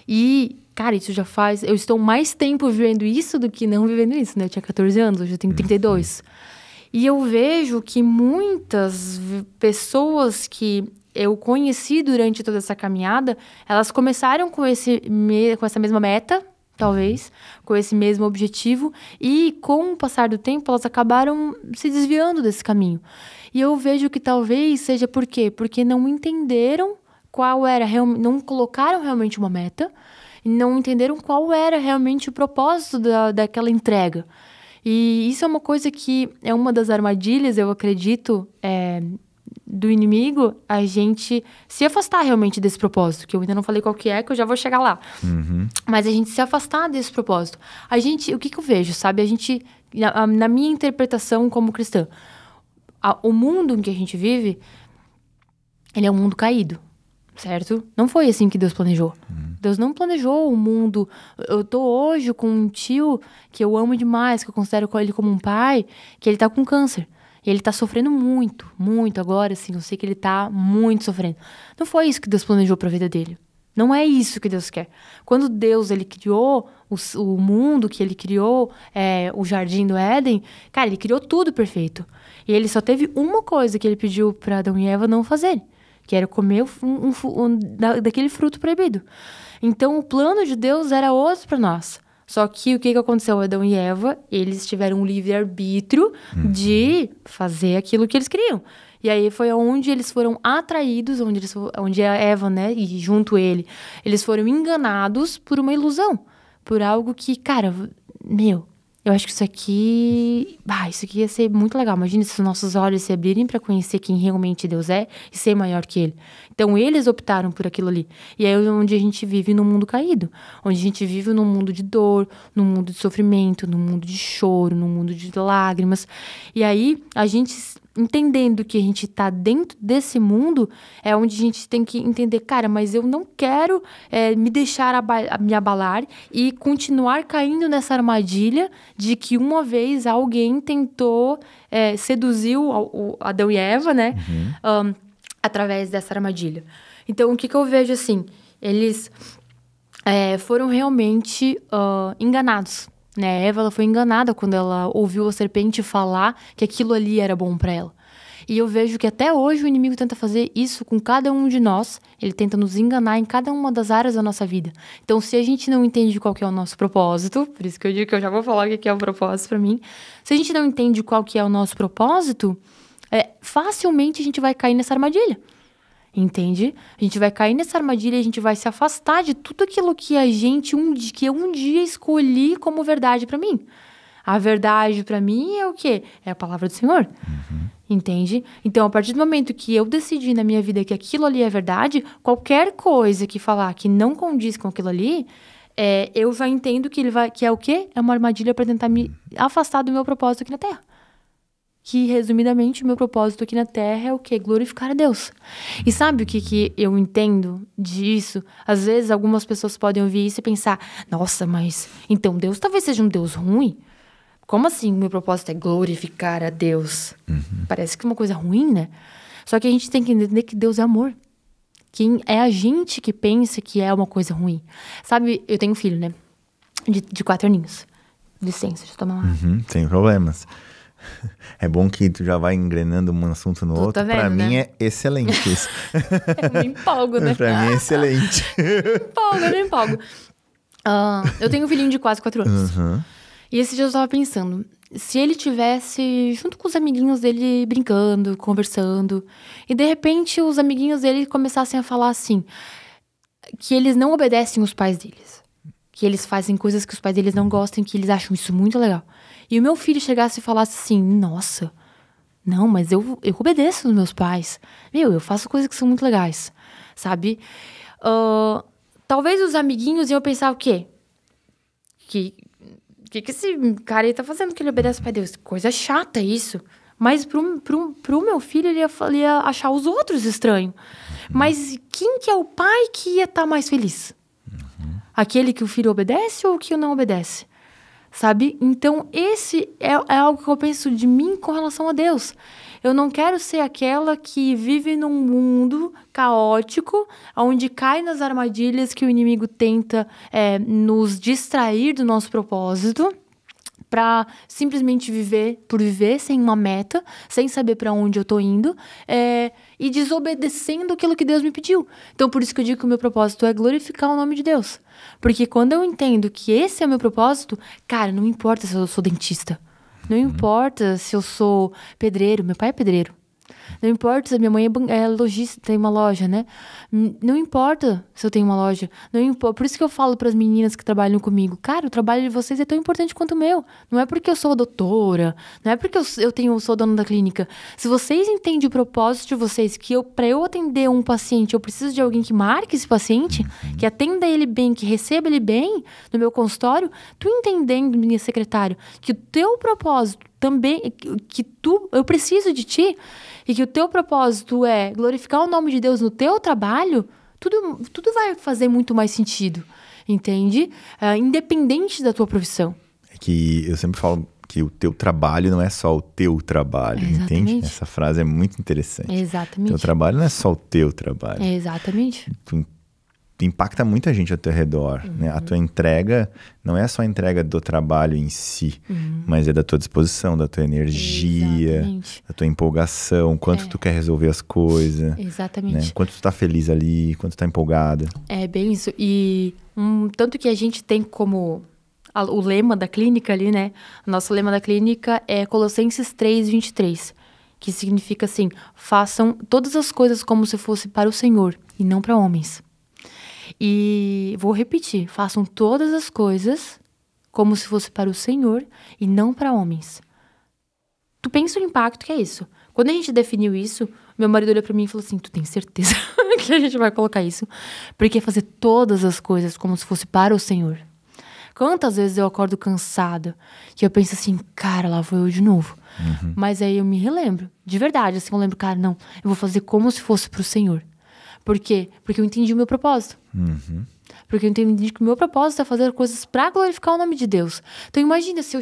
E, cara, isso já faz... Eu estou mais tempo vivendo isso do que não vivendo isso, né? Eu tinha 14 anos, hoje eu tenho 32. E eu vejo que muitas pessoas que eu conheci durante toda essa caminhada, elas começaram com essa mesma meta, talvez, com esse mesmo objetivo, e com o passar do tempo, elas acabaram se desviando desse caminho. E eu vejo que talvez seja por quê? Porque não entenderam não colocaram realmente uma meta, e não entenderam qual era realmente o propósito daquela entrega. E isso é uma coisa que é uma das armadilhas, eu acredito, do inimigo, a gente se afastar realmente desse propósito, que eu ainda não falei qual que eu já vou chegar lá. Mas a gente se afastar desse propósito. O que eu vejo, sabe? Na minha interpretação como cristã, o mundo em que a gente vive, ele é um mundo caído, certo? Não foi assim que Deus planejou. Deus não planejou o mundo. Eu tô hoje com um tio que eu amo demais, que eu considero ele como um pai, que ele tá com câncer. E ele tá sofrendo muito, muito agora, assim. Eu sei que ele tá muito sofrendo. Não foi isso que Deus planejou pra vida dele. Não é isso que Deus quer. Quando Deus, ele criou o mundo, que ele criou o Jardim do Éden, cara, ele criou tudo perfeito. E ele só teve uma coisa que ele pediu pra Adão e Eva não fazerem, que era comer daquele fruto proibido. Então, o plano de Deus era outro pra nós. Só que o que aconteceu? Adão e Eva, eles tiveram um livre-arbítrio de fazer aquilo que eles queriam. E aí foi onde eles foram atraídos, onde a Eva, né, e junto ele, eles foram enganados por uma ilusão. Por algo que, cara, eu acho que isso aqui ia ser muito legal. Imagina se os nossos olhos se abrirem para conhecer quem realmente Deus é e ser maior que Ele. Então, eles optaram por aquilo ali. E aí é onde a gente vive num mundo caído. Onde a gente vive num mundo de dor, num mundo de sofrimento, num mundo de choro, num mundo de lágrimas. E aí, a gente... entendendo que a gente tá dentro desse mundo, é onde a gente tem que entender, cara, mas eu não quero me deixar me abalar e continuar caindo nessa armadilha de que uma vez alguém tentou seduzir Adão e Eva, né? Através dessa armadilha. Então, o que eu vejo, assim, eles foram realmente enganados. né? Ela foi enganada quando ela ouviu a serpente falar que aquilo ali era bom para ela. E eu vejo que até hoje o inimigo tenta fazer isso com cada um de nós. Ele tenta nos enganar em cada uma das áreas da nossa vida. Então, se a gente não entende qual que é o nosso propósito, por isso que eu digo que eu já vou falar o que é o propósito para mim. Se a gente não entende qual que é o nosso propósito, facilmente a gente vai cair nessa armadilha. Entende? A gente vai cair nessa armadilha e a gente vai se afastar de tudo aquilo que que eu um dia escolhi como verdade para mim. A verdade para mim é o quê? É a palavra do Senhor. Entende? Então, a partir do momento que eu decidi na minha vida que aquilo ali é verdade, qualquer coisa que falar que não condiz com aquilo ali, eu já entendo que é o quê? É uma armadilha para tentar me afastar do meu propósito aqui na Terra. Que, resumidamente, o meu propósito aqui na Terra é o quê? Glorificar a Deus. E sabe o que eu entendo disso? Às vezes, algumas pessoas podem ouvir isso e pensar, nossa, mas então Deus talvez seja um Deus ruim? Como assim o meu propósito é glorificar a Deus? Parece que é uma coisa ruim, né? Só que a gente tem que entender que Deus é amor. Que é a gente que pensa que é uma coisa ruim. Sabe, eu tenho um filho, né? De 4 aninhos. Licença, deixa eu tomar uma... Sem problemas. É bom que tu já vai engrenando um assunto no outro. Tá vendo, pra mim né? é excelente isso. Eu me empolgo, né? Pra mim é excelente. Eu me empolgo. Eu tenho um filhinho de quase 4 anos. E esse dia eu tava pensando, se ele tivesse junto com os amiguinhos dele brincando, conversando, e de repente os amiguinhos dele começassem a falar assim, que eles não obedecem os pais deles, que eles fazem coisas que os pais deles não gostam, que eles acham isso muito legal. E o meu filho chegasse e falasse assim, nossa, não, mas eu obedeço os meus pais. Eu faço coisas que são muito legais, sabe? Talvez os amiguinhos iam pensar o quê? Que esse cara aí tá fazendo que ele obedece ao pai Deus? Coisa chata isso. Mas pro meu filho, ele ia achar os outros estranhos. Mas quem que é o pai que ia estar mais feliz? Aquele que o filho obedece ou o que não obedece? Sabe? Então, esse é algo que eu penso de mim com relação a Deus. Eu não quero ser aquela que vive num mundo caótico, onde cai nas armadilhas que o inimigo tenta nos distrair do nosso propósito, para simplesmente viver por viver, sem uma meta, sem saber para onde eu tô indo, e desobedecendo aquilo que Deus me pediu. Então, por isso que eu digo que o meu propósito é glorificar o nome de Deus. Porque quando eu entendo que esse é o meu propósito, cara, não importa se eu sou dentista, não importa se eu sou pedreiro, meu pai é pedreiro. Não importa se a minha mãe é lojista, tem uma loja, né? Não importa se eu tenho uma loja. Não importa. Por isso que eu falo para as meninas que trabalham comigo, cara, o trabalho de vocês é tão importante quanto o meu. Não é porque eu sou doutora, não é porque eu sou dona da clínica. Se vocês entendem o propósito de vocês, que para eu atender um paciente, eu preciso de alguém que marque esse paciente, que atenda ele bem, que receba ele bem no meu consultório, tu entendendo, minha secretária, que o teu propósito também, eu preciso de ti, e que o teu propósito é glorificar o nome de Deus no teu trabalho, tudo vai fazer muito mais sentido, entende? Independente da tua profissão. É que eu sempre falo que o teu trabalho não é só o teu trabalho, entende? Essa frase é muito interessante. Exatamente. Teu trabalho não é só o teu trabalho. Exatamente. Tu impacta muita gente ao teu redor, né? A tua entrega não é só a entrega do trabalho em si, mas é da tua disposição, da tua energia, da tua empolgação, quanto tu quer resolver as coisas. Exatamente. Né? Quanto tu tá feliz ali, quanto tu tá empolgada. É bem isso. E tanto que a gente tem como o lema da clínica ali, né? O nosso lema da clínica é Colossenses 3:23, que significa assim, façam todas as coisas como se fosse para o Senhor e não para homens. E vou repetir, façam todas as coisas como se fosse para o Senhor e não para homens. Tu pensa o impacto que é isso? Quando a gente definiu isso, meu marido olhou pra mim e falou assim, tu tem certeza que a gente vai colocar isso? Porque é fazer todas as coisas como se fosse para o Senhor. Quantas vezes eu acordo cansada, que eu penso assim, cara, lá vou eu de novo. Mas aí eu me relembro, de verdade, assim, eu lembro, cara, não, eu vou fazer como se fosse pro Senhor. Por quê? Porque eu entendi o meu propósito. Porque eu entendi que o meu propósito é fazer coisas pra glorificar o nome de Deus. Então imagina se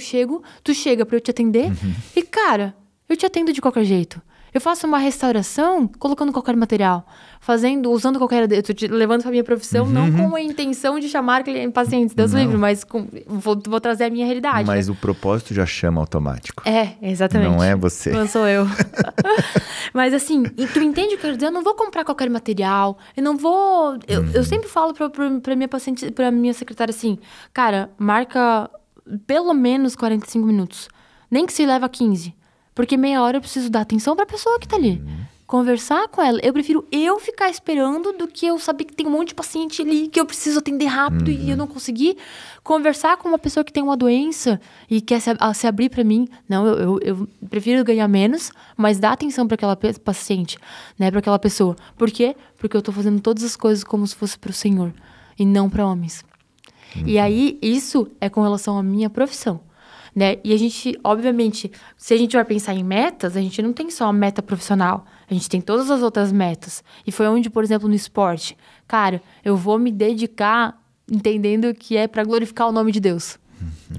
tu chega pra eu te atender e, cara, eu te atendo de qualquer jeito. Eu faço uma restauração colocando qualquer material, usando qualquer... Eu tô te levando pra minha profissão, não com a intenção de chamar pacientes, Deus livre, mas vou trazer a minha realidade. Mas o propósito já chama automático. Exatamente. Não é você. Não sou eu. Mas assim, tu entende o que eu quero dizer? Eu não vou comprar qualquer material, eu não vou... Eu sempre falo pra minha paciente, pra minha secretária assim, cara, marca pelo menos 45 minutos, nem que se leva 15. Porque meia hora eu preciso dar atenção pra pessoa que tá ali. Conversar com ela. Eu prefiro ficar esperando do que eu saber que tem um monte de paciente ali que eu preciso atender rápido e eu não consegui. Conversar com uma pessoa que tem uma doença e quer se abrir pra mim. Não, eu prefiro ganhar menos, mas dar atenção pra aquela paciente, né? Pra aquela pessoa. Por quê? Porque eu tô fazendo todas as coisas como se fosse pro Senhor e não pra homens. E aí, isso é com relação à minha profissão. Né? E a gente, obviamente, se a gente vai pensar em metas, a gente não tem só a meta profissional, a gente tem todas as outras metas. E foi onde, por exemplo, no esporte, cara, eu vou me dedicar entendendo que é para glorificar o nome de Deus.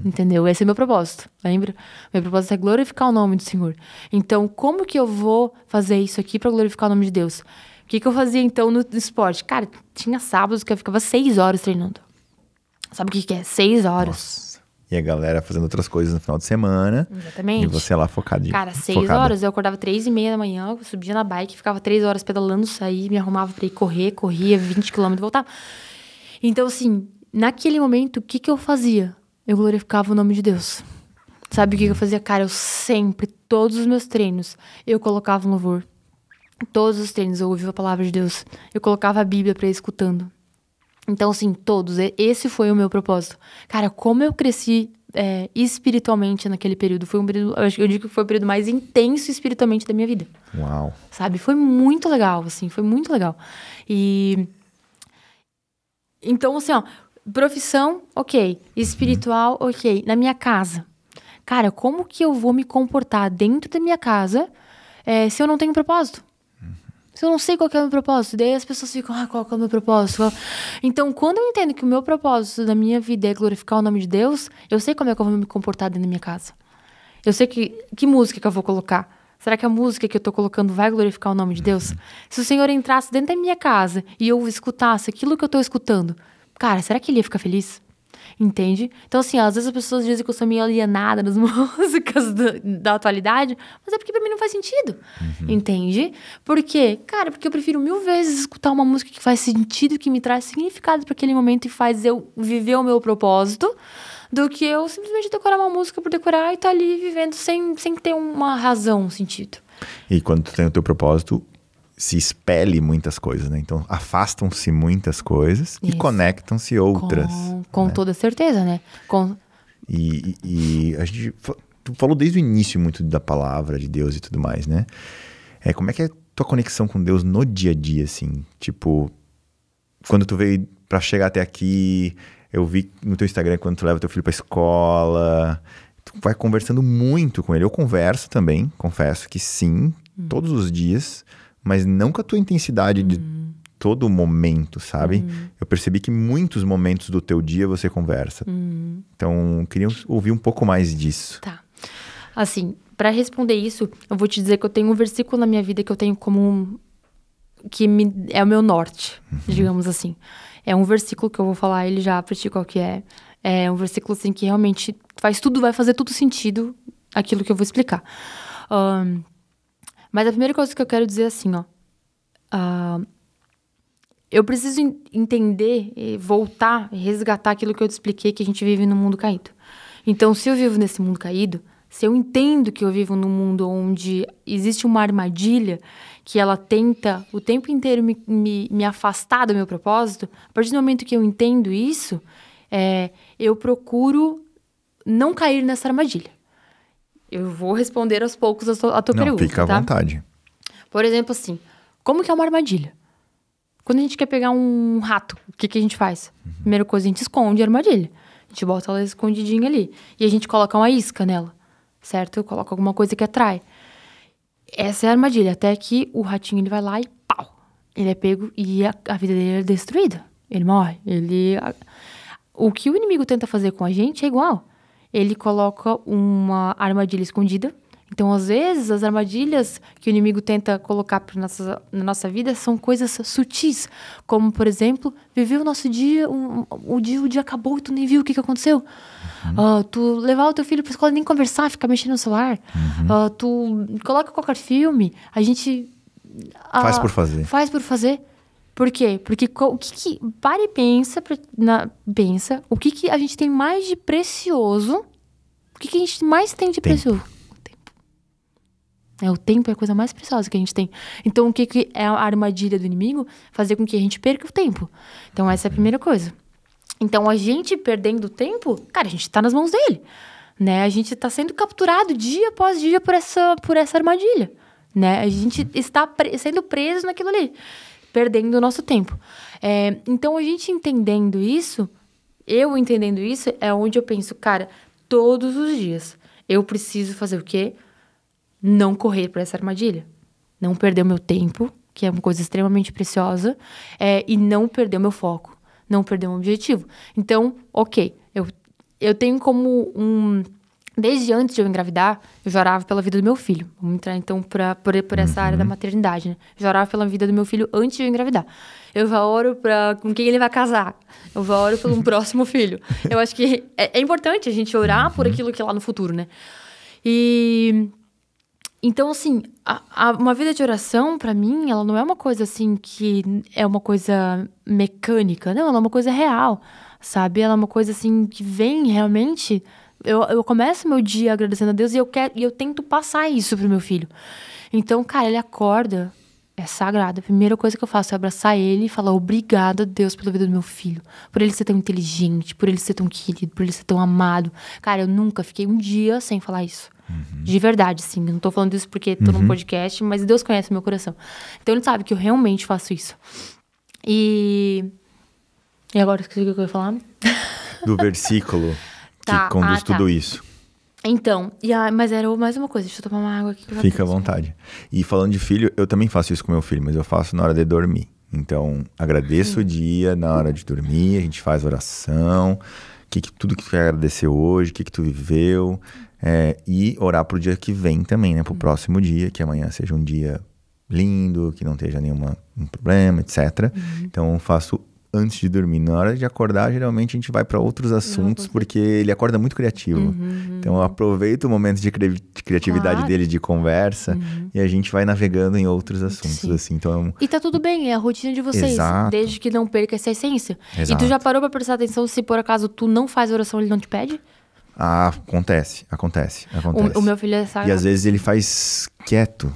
Entendeu? Esse é meu propósito, lembra? Meu propósito é glorificar o nome do Senhor. Então, como que eu vou fazer isso aqui para glorificar o nome de Deus? O que eu fazia, então, no esporte? Cara, tinha sábados que eu ficava 6 horas treinando. Sabe o que é? 6 horas. Nossa. E a galera fazendo outras coisas no final de semana. Exatamente. E você lá focado. Cara, 6 horas. Eu acordava 3h30 da manhã, eu subia na bike, ficava 3 horas pedalando, saía, me arrumava pra ir corria 20 km e voltava. Então, assim, naquele momento, o que eu fazia? Eu glorificava o nome de Deus. Sabe o que eu fazia? Cara, eu sempre, todos os meus treinos, eu colocava um louvor. Todos os treinos eu ouvia a palavra de Deus. Eu colocava a Bíblia pra ir escutando. Então, assim, todos. Esse foi o meu propósito. Cara, como eu cresci espiritualmente naquele período. Foi um período, eu digo que foi o período mais intenso espiritualmente da minha vida. Uau. Sabe? Foi muito legal, assim. Foi muito legal. E... Então, assim, ó. Profissão, ok. Espiritual, ok. Na minha casa. Cara, como que eu vou me comportar dentro da minha casa se eu não tenho propósito? Se eu não sei qual que é o meu propósito, daí as pessoas ficam, qual que é o meu propósito? Então, quando eu entendo que o meu propósito da minha vida é glorificar o nome de Deus, eu sei como é que eu vou me comportar dentro da minha casa. Eu sei que música que eu vou colocar. Será que a música que eu tô colocando vai glorificar o nome de Deus? Se o Senhor entrasse dentro da minha casa e eu escutasse aquilo que eu tô escutando, cara, será que ele ia ficar feliz? Entende? Então, assim, às vezes as pessoas dizem que eu sou meio alienada nas músicas da atualidade, mas é porque pra mim não faz sentido. Entende? Por quê? Cara, porque eu prefiro 1000 vezes escutar uma música que faz sentido, que me traz significado para aquele momento e faz eu viver o meu propósito, do que eu simplesmente decorar uma música por decorar e tá ali vivendo sem ter uma razão, um sentido. E quando tu tem o teu propósito, se expele muitas coisas, né? Então, afastam-se muitas coisas e conectam-se outras. Com toda certeza, né? E a gente... Tu falou desde o início muito da palavra de Deus e tudo mais, né? Como é que é a tua conexão com Deus no dia a dia, assim? Tipo, quando tu veio pra chegar até aqui, eu vi no teu Instagram quando tu leva teu filho pra escola, tu vai conversando muito com ele. Eu converso também, confesso que sim, todos os dias, mas não com a tua intensidade de todo momento, sabe? Eu percebi que muitos momentos do teu dia você conversa. Então, queria ouvir um pouco mais disso. Tá. Assim, pra responder isso, eu vou te dizer que eu tenho um versículo na minha vida que eu tenho como... é o meu norte, digamos assim. É um versículo que eu vou falar ele já pra ti qual que é. É um versículo, assim, que realmente vai fazer tudo sentido aquilo que eu vou explicar. Mas a primeira coisa que eu quero dizer é assim, ó. Eu preciso entender, voltar, resgatar aquilo que eu te expliquei, que a gente vive num mundo caído. Então, se eu vivo nesse mundo caído, se eu entendo que eu vivo num mundo onde existe uma armadilha que ela tenta o tempo inteiro me afastar do meu propósito, a partir do momento que eu entendo isso, eu procuro não cair nessa armadilha. Eu vou responder aos poucos a tua pergunta, fica à vontade. Por exemplo, assim, como que é uma armadilha? Quando a gente quer pegar um rato, o que a gente faz? Primeira coisa, a gente esconde a armadilha. A gente bota ela escondidinha ali. E a gente coloca uma isca nela, certo? Coloca alguma coisa que atrai. Essa é a armadilha. Até que o ratinho ele vai lá e pau! Ele é pego e a vida dele é destruída. Ele morre. O que o inimigo tenta fazer com a gente é igual. Ele coloca uma armadilha escondida. Então, às vezes, as armadilhas que o inimigo tenta colocar na nossa vida são coisas sutis. Como, por exemplo, viver o nosso dia, o dia acabou e tu nem viu o que aconteceu. Tu levar o teu filho pra escola e nem conversar, ficar mexendo no celular. Tu coloca qualquer filme, a gente... Faz por fazer. Faz por fazer. Por quê? Porque para e pensa, o que a gente tem mais de precioso. O que a gente mais tem de precioso? O tempo é a coisa mais preciosa que a gente tem. Então, o que é a armadilha do inimigo? Fazer com que a gente perca o tempo. Então, essa é a primeira coisa. Então, a gente perdendo o tempo, cara, a gente tá nas mãos dele, né? A gente tá sendo capturado dia após dia por essa armadilha, né? A gente está sendo preso naquilo ali, perdendo o nosso tempo. Então, a gente entendendo isso, eu entendendo isso, é onde eu penso, cara, todos os dias, eu preciso fazer o quê? Não correr para essa armadilha. Não perder o meu tempo, que é uma coisa extremamente preciosa, e não perder o meu foco. Não perder o meu objetivo. Então, ok. Eu tenho como Desde antes de eu engravidar, eu já orava pela vida do meu filho. Vamos entrar, então, por essa área da maternidade, né? Eu já orava pela vida do meu filho antes de eu engravidar. Eu já oro com quem ele vai casar. Eu já oro pelo próximo filho. Eu acho que é importante a gente orar por aquilo que é lá no futuro, né? Então, assim, uma vida de oração, pra mim, ela não é uma coisa, assim, que é uma coisa mecânica. Não, ela é uma coisa real, sabe? Ela é uma coisa, assim, que vem realmente... Eu começo meu dia agradecendo a Deus e eu tento passar isso pro meu filho. Então, cara, ele acorda, é sagrado. A primeira coisa que eu faço é abraçar ele e falar obrigado a Deus pela vida do meu filho. Por ele ser tão inteligente, por ele ser tão querido, por ele ser tão amado. Cara, eu nunca fiquei um dia sem falar isso. De verdade, sim. Eu não tô falando isso porque tô num podcast, mas Deus conhece meu coração. Então ele sabe que eu realmente faço isso. E agora esqueci o que eu ia falar. Do versículo que conduz tudo isso. Então, mas era mais uma coisa. Deixa eu tomar uma água aqui. Fica à vontade. E falando de filho, eu também faço isso com meu filho, mas eu faço na hora de dormir. Então, agradeço o dia na hora de dormir, a gente faz oração, tudo que tu quer agradecer hoje, o que tu viveu... e orar pro dia que vem também, né? Pro próximo dia, que amanhã seja um dia lindo, que não esteja nenhum problema, etc. Então, eu faço antes de dormir. Na hora de acordar, geralmente a gente vai para outros assuntos, porque ele acorda muito criativo. Então, eu aproveito o momento de criatividade dele, de conversa, e a gente vai navegando em outros assuntos, assim. Então, e tá tudo bem, é a rotina de vocês. Exato. Desde que não perca essa essência. Exato. E tu já parou pra prestar atenção se por acaso tu não faz oração, ele não te pede? Acontece. O meu filho é sagrado. E às vezes ele faz quieto.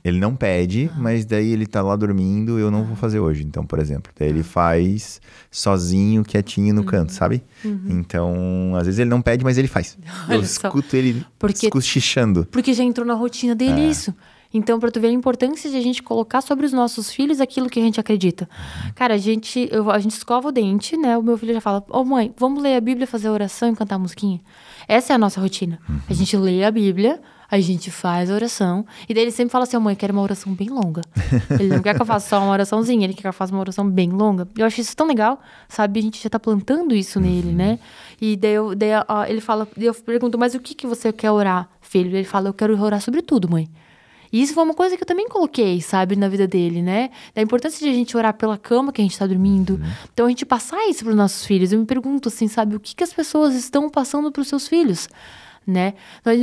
Ele não pede, mas daí ele tá lá dormindo, eu não vou fazer hoje. Então, por exemplo, daí ele faz sozinho, quietinho no canto, sabe? Então, às vezes ele não pede, mas ele faz. Eu escuto ele cochichando. Porque já entrou na rotina dele isso. Então, pra tu ver a importância de a gente colocar sobre os nossos filhos aquilo que a gente acredita. Cara, a gente escova o dente, né? O meu filho já fala, mãe, vamos ler a Bíblia, fazer oração e cantar a musiquinha? Essa é a nossa rotina. A gente lê a Bíblia, a gente faz a oração. E daí ele sempre fala assim, mãe, eu quero uma oração bem longa. Ele não quer que eu faça só uma oraçãozinha, ele quer que eu faça uma oração bem longa. Eu acho isso tão legal, sabe? A gente já tá plantando isso nele, né? E daí ele fala, eu pergunto, mas o que você quer orar, filho? Ele fala, eu quero orar sobre tudo, mãe. E isso foi uma coisa que eu também coloquei, sabe, na vida dele, né? Da importância de a gente orar pela cama que a gente tá dormindo. Então, a gente passar isso pros nossos filhos. Eu me pergunto, assim, sabe, o que as pessoas estão passando pros seus filhos, né?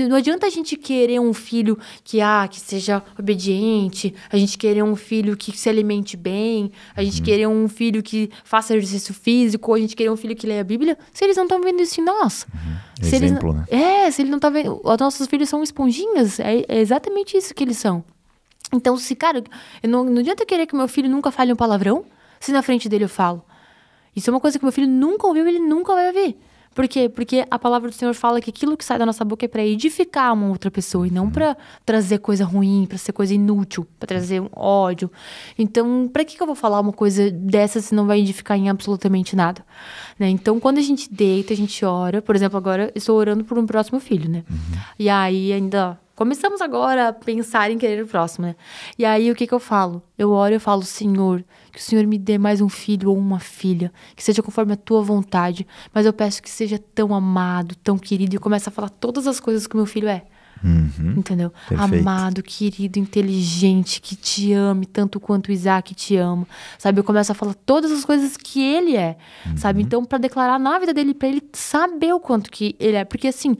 Não adianta a gente querer um filho que seja obediente, a gente querer um filho que se alimente bem, a gente querer um filho que faça exercício físico, a gente querer um filho que leia a Bíblia, se eles não estão vendo isso em nós. Exemplo, né? Se ele não tá vendo... Os nossos filhos são esponjinhas, é exatamente isso que eles são. Então, não adianta eu querer que meu filho nunca fale um palavrão, se na frente dele eu falo. Isso é uma coisa que meu filho nunca ouviu, ele nunca vai ouvir. Por quê? Porque a palavra do Senhor fala que aquilo que sai da nossa boca é para edificar uma outra pessoa e não para trazer coisa ruim, para ser coisa inútil, para trazer ódio. Então, para que eu vou falar uma coisa dessa se não vai edificar em absolutamente nada? Né? Então, quando a gente deita, a gente ora. Por exemplo, agora eu estou orando por um próximo filho, né? E aí ainda... Começamos agora a pensar em querer o próximo, né? E aí, o que eu falo? Eu oro e eu falo, Senhor, que o Senhor me dê mais um filho ou uma filha, que seja conforme a tua vontade, mas eu peço que seja tão amado, tão querido, e eu começo a falar todas as coisas que o meu filho é. Entendeu? Perfeito. Amado, querido, inteligente, que te ame tanto quanto o Isaac te ama. Sabe? Eu começo a falar todas as coisas que ele é. Sabe? Então, pra declarar na vida dele, pra ele saber o quanto que ele é. Porque, assim,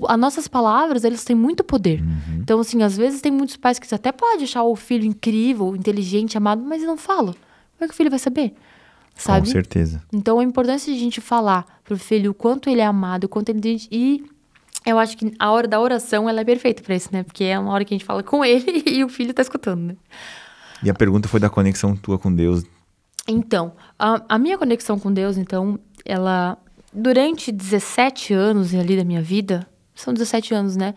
as nossas palavras, elas têm muito poder. Então, assim, às vezes tem muitos pais que até podem achar o filho incrível, inteligente, amado, mas não falam. Como é que o filho vai saber? Sabe? Com certeza. Então, a importância de a gente falar pro filho o quanto ele é amado, o quanto ele... E eu acho que a hora da oração, ela é perfeita pra isso, né? Porque é uma hora que a gente fala com ele e o filho tá escutando, né? E a pergunta foi da conexão tua com Deus. Então, a minha conexão com Deus, então, ela... Durante 17 anos ali da minha vida, são 17 anos, né?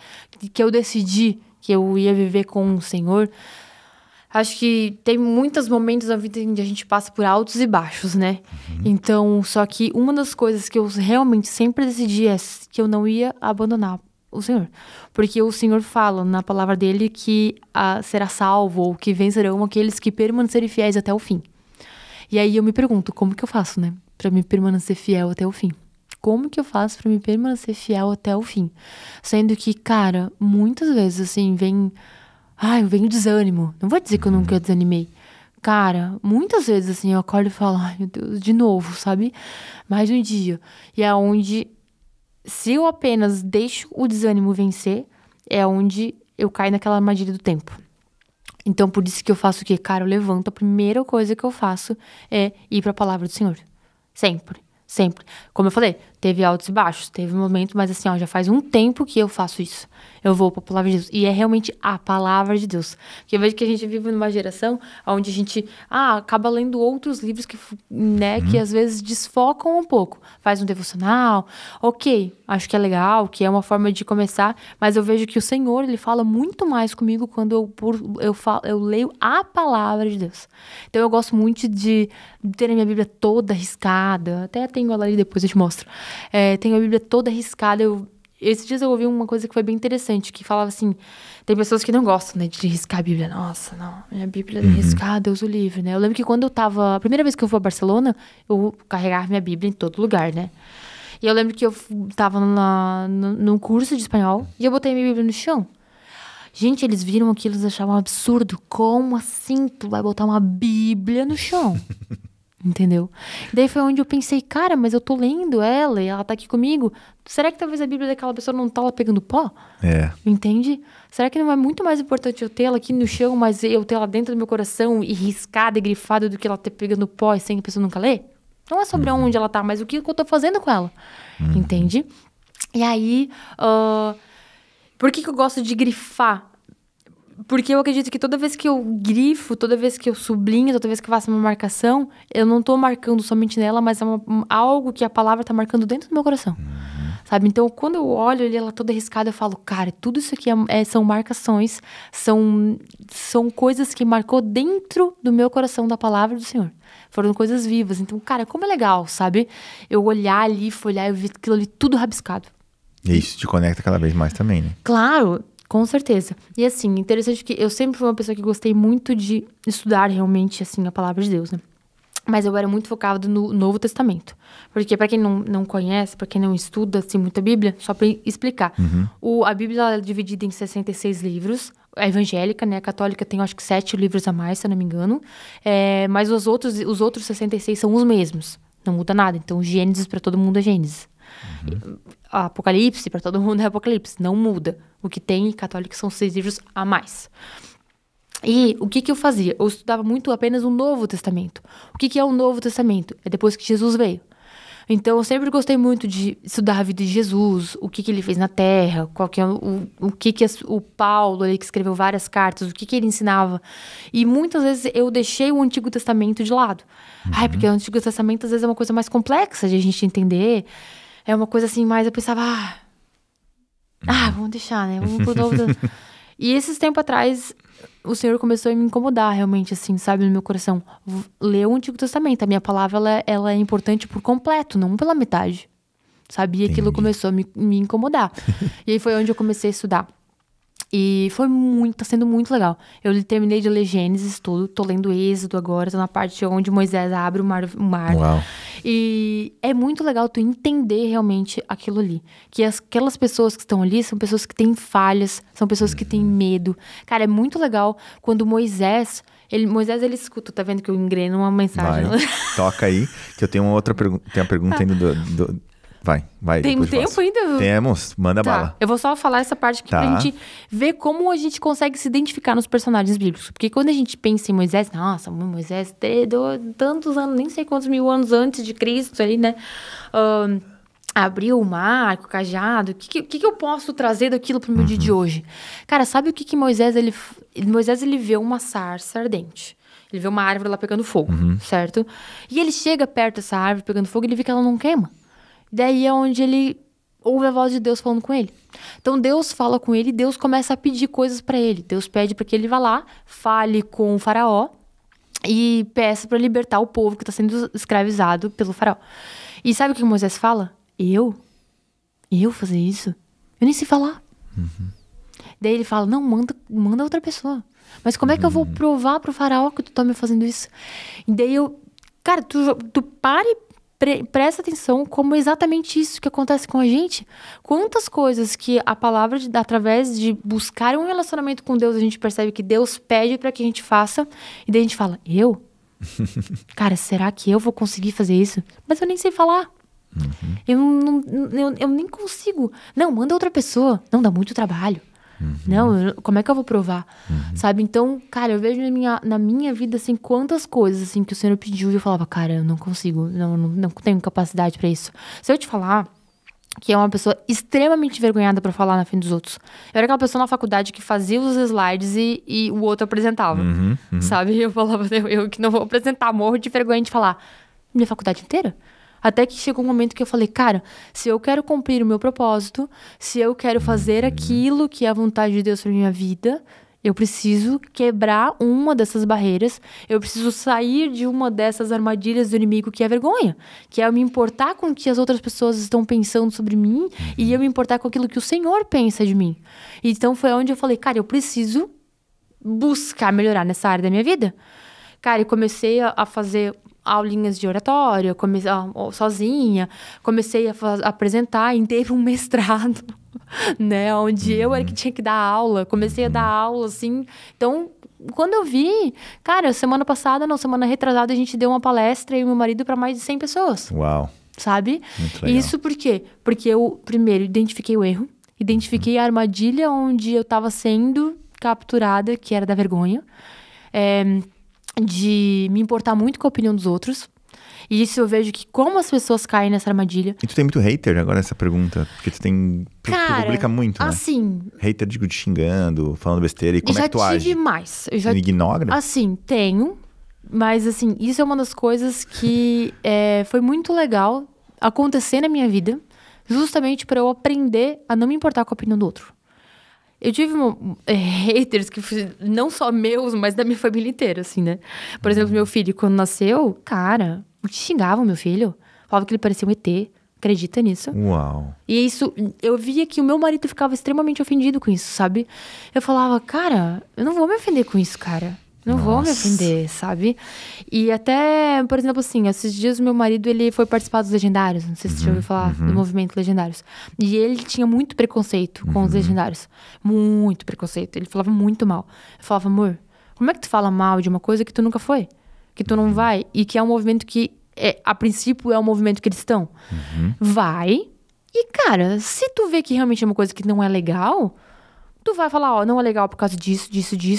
Que eu decidi que eu ia viver com o Senhor. Acho que tem muitos momentos na vida em que a gente passa por altos e baixos, né? Então, só que uma das coisas que eu realmente sempre decidi é que eu não ia abandonar o Senhor. Porque o Senhor fala na palavra dele que será salvo ou que vencerão aqueles que permanecerem fiéis até o fim. E aí eu me pergunto, como que eu faço, né? Pra me permanecer fiel até o fim. Como que eu faço pra me permanecer fiel até o fim? Sendo que, cara, muitas vezes, assim, vem o desânimo. Não vou dizer que eu nunca desanimei. Cara, muitas vezes, assim, eu acordo e falo, ai, meu Deus, de novo, sabe? Mais um dia. E é onde, se eu apenas deixo o desânimo vencer, é onde eu caio naquela armadilha do tempo. Então, por isso que eu faço o quê? Cara, eu levanto, a primeira coisa que eu faço é ir pra palavra do Senhor. Sempre. Sempre. Como eu falei, teve altos e baixos, teve momentos, mas assim, ó, já faz um tempo que eu faço isso. Eu vou pra palavra de Deus. E é realmente a palavra de Deus. Porque eu vejo que a gente vive numa geração onde a gente acaba lendo outros livros que, né, que às vezes desfocam um pouco. Faz um devocional, ok, acho que é legal, que é uma forma de começar, mas eu vejo que o Senhor, ele fala muito mais comigo quando eu leio a palavra de Deus. Então eu gosto muito de ter a minha Bíblia toda riscada, até tenho ela ali, depois eu te mostro. Tenho a Bíblia toda riscada. Esses dias eu ouvi uma coisa que foi bem interessante, que falava assim, tem pessoas que não gostam, né, de riscar a Bíblia. Nossa, não, minha Bíblia é riscada, Deus o livre, né? Eu lembro que quando eu tava, a primeira vez que eu fui a Barcelona, eu carregava minha Bíblia em todo lugar, né? E eu lembro que eu tava num curso de espanhol e eu botei minha Bíblia no chão. Gente, eles viram aquilo e achavam um absurdo. Como assim tu vai botar uma Bíblia no chão? Entendeu? Daí foi onde eu pensei, cara, mas eu tô lendo ela e ela tá aqui comigo. Será que talvez a Bíblia daquela pessoa não tá lá pegando pó? Entende? Será que não é muito mais importante eu ter ela aqui no chão, mas eu ter ela dentro do meu coração e riscada e grifada do que ela ter pegando pó e sem a pessoa nunca ler? Não é sobre onde ela tá, mas o que eu tô fazendo com ela. Entende? E aí, por que eu gosto de grifar? Porque eu acredito que toda vez que eu grifo, toda vez que eu sublinho, toda vez que eu faço uma marcação, eu não tô marcando somente nela, mas é algo que a palavra tá marcando dentro do meu coração. Sabe? Então, quando eu olho ela toda riscada, eu falo, cara, tudo isso aqui são marcações, são coisas que marcou dentro do meu coração da palavra do Senhor. Foram coisas vivas. Então, cara, como é legal, sabe? Eu olhar ali, folhar, eu vi aquilo ali tudo rabiscado. E isso te conecta cada vez mais também, né? Claro, com certeza. E assim, interessante que eu sempre fui uma pessoa que gostei muito de estudar realmente, assim, a palavra de Deus, né? Mas eu era muito focada no Novo Testamento. Porque pra quem não conhece, pra quem não estuda, assim, muita Bíblia, só pra explicar. A Bíblia é dividida em 66 livros. A evangélica, né? A católica tem, acho que 7 livros a mais, se eu não me engano. Mas os outros 66 são os mesmos. Não muda nada. Então, Gênesis pra todo mundo é Gênesis. Apocalipse, para todo mundo é Apocalipse, não muda. O que tem em católico são 6 livros a mais. E o que eu fazia? Eu estudava muito apenas o Novo Testamento. O que é o Novo Testamento? É depois que Jesus veio. Então, eu sempre gostei muito de estudar a vida de Jesus, o que ele fez na Terra, qual que é o Paulo ali, que escreveu várias cartas, o que ele ensinava. E muitas vezes eu deixei o Antigo Testamento de lado. Porque o Antigo Testamento às vezes é uma coisa mais complexa de a gente entender. É uma coisa assim, mais eu pensava, vamos deixar, né? Vamos pro Novo. E esses tempos atrás, o Senhor começou a me incomodar realmente, assim, sabe, no meu coração. Ler o Antigo Testamento. A minha palavra, ela é importante por completo, não pela metade. Sabe? E aquilo começou a me incomodar. E aí foi onde eu comecei a estudar. E tá sendo muito legal. Eu terminei de ler Gênesis tudo, tô lendo Êxodo agora, tô na parte onde Moisés abre o mar. Uau. E é muito legal tu entender realmente aquilo ali. Que aquelas pessoas que estão ali são pessoas que têm falhas, são pessoas que têm medo. Cara, é muito legal quando Moisés, ele escuta, tá vendo que eu engreno uma mensagem. Vai, toca aí, que eu tenho uma outra pergunta, tem uma pergunta ainda Vai. Tem tempo ainda? Temos, manda bala. Eu vou só falar essa parte aqui pra gente ver como a gente consegue se identificar nos personagens bíblicos. Porque quando a gente pensa em Moisés, nossa, Moisés tantos anos, nem sei quantos mil anos antes de Cristo ali, né? Abriu o mar, o cajado. O que eu posso trazer daquilo pro meu dia de hoje? Cara, sabe o que Moisés, ele vê uma sarça ardente. Ele vê uma árvore lá pegando fogo, certo? E ele chega perto dessa árvore pegando fogo e ele vê que ela não queima. Daí é onde ele ouve a voz de Deus falando com ele. Então Deus fala com ele e Deus começa a pedir coisas para ele. Deus pede para que ele vá lá, fale com o faraó e peça para libertar o povo que está sendo escravizado pelo faraó. E sabe o que Moisés fala? Eu fazer isso? Eu nem sei falar. Daí ele fala, não, manda outra pessoa. Mas como é que eu vou provar pro faraó que tu tá me fazendo isso? E daí cara, tu pare. Presta atenção como é exatamente isso que acontece com a gente. Quantas coisas que a palavra, através de buscar um relacionamento com Deus, a gente percebe que Deus pede para que a gente faça. E daí a gente fala, Cara, será que eu vou conseguir fazer isso? Mas eu nem sei falar. Eu nem consigo. Não, manda outra pessoa. Não, dá muito trabalho. Não, como é que eu vou provar? Sabe? Então, cara, eu vejo na minha vida, assim, quantas coisas, assim, que o Senhor pediu e eu falava, cara, eu não consigo, não tenho capacidade pra isso. Se eu te falar que é uma pessoa extremamente envergonhada pra falar na frente dos outros. Eu era aquela pessoa na faculdade que fazia os slides e o outro apresentava, sabe? Eu falava, eu que não vou apresentar, morro de vergonha de falar. Minha faculdade inteira. Até que chegou um momento que eu falei, cara, se eu quero cumprir o meu propósito, se eu quero fazer aquilo que é a vontade de Deus para minha vida, eu preciso quebrar uma dessas barreiras, eu preciso sair de uma dessas armadilhas do inimigo que é a vergonha, que é eu me importar com o que as outras pessoas estão pensando sobre mim e eu me importar com aquilo que o Senhor pensa de mim. Então foi onde eu falei, cara, eu preciso buscar melhorar nessa área da minha vida. Cara, eu comecei a fazer aulinhas de oratória, comecei sozinha, comecei a apresentar, e teve um mestrado, né, onde eu era que tinha que dar aula, comecei a dar aula, assim. Então, quando eu vi, cara, semana retrasada, a gente deu uma palestra, eu e meu marido, para mais de 100 pessoas. Uau! Sabe? Isso por quê? Porque eu, primeiro, identifiquei o erro, identifiquei a armadilha onde eu estava sendo capturada, que era da vergonha, de me importar muito com a opinião dos outros. E isso eu vejo que como as pessoas caem nessa armadilha. E tu tem muito hater agora nessa pergunta? Porque tu tem... Cara, tu publica muito, né? Assim... Hater, digo, te xingando, falando besteira. E como é que tu age? Já tive mais. Tu ignora? Assim, tenho. Mas, assim, isso é uma das coisas que foi muito legal acontecer na minha vida. Justamente para eu aprender a não me importar com a opinião do outro. Eu tive haters que não só meus, mas da minha família inteira, assim, né? Por exemplo, meu filho, quando nasceu, cara, xingavam meu filho. Falavam que ele parecia um ET. Acredita nisso? Uau. E isso, eu via que o meu marido ficava extremamente ofendido com isso, sabe? Eu falava, cara, eu não vou me ofender com isso, cara. Não vou me ofender, sabe? E até, por exemplo, assim, esses dias o meu marido, ele foi participar dos Legendários. Não sei se você já ouviu falar do movimento Legendários. E ele tinha muito preconceito com os Legendários. Muito preconceito. Ele falava muito mal. Eu falava, amor, como é que tu fala mal de uma coisa que tu nunca foi? Que tu não vai? E que é um movimento que, a princípio, é um movimento cristão. Vai. E, cara, se tu vê que realmente é uma coisa que não é legal... Tu vai falar, não é legal por causa disso,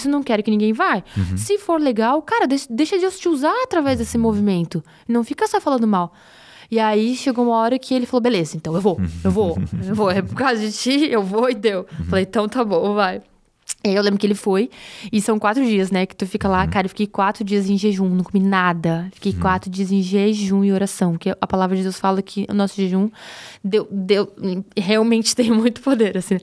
não quero que ninguém vá. Se for legal, cara, deixa Deus te usar através desse movimento. Não fica só falando mal. E aí, chegou uma hora que ele falou, beleza, então eu vou. É por causa de ti, eu vou e deu. Falei, então tá bom, vai. E aí eu lembro que ele foi, e são 4 dias, né, que tu fica lá, cara, eu fiquei 4 dias em jejum, não comi nada. Fiquei 4 dias em jejum e oração, que a palavra de Deus fala que o nosso jejum realmente tem muito poder, assim.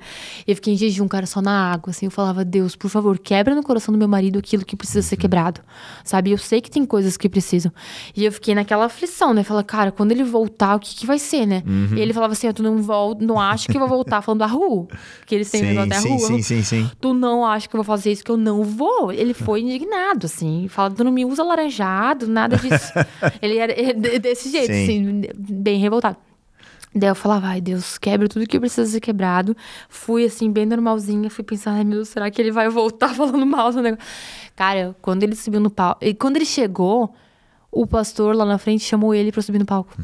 E eu fiquei em jejum, cara, só na água, assim, eu falava, Deus, por favor, quebra no coração do meu marido aquilo que precisa ser quebrado, sabe? Eu sei que tem coisas que precisam. E eu fiquei naquela aflição, né, falava, cara, quando ele voltar, o que vai ser, né? E ele falava assim, tu não acha que eu vou voltar falando da rua? Que eles têm negócio da rua. Sim. Tu não acha que eu vou fazer isso, que eu não vou. Ele foi indignado, assim. Fala, tu não me usa laranjado, nada disso. Ele era desse jeito, assim, bem revoltado. Daí eu falava, ai Deus, quebra tudo que precisa ser quebrado. Fui, assim, bem normalzinha. Fui pensar, ai meu Deus, será que ele vai voltar falando mal do negócio? Cara, quando ele subiu no palco... Quando ele chegou, o pastor lá na frente chamou ele pra subir no palco.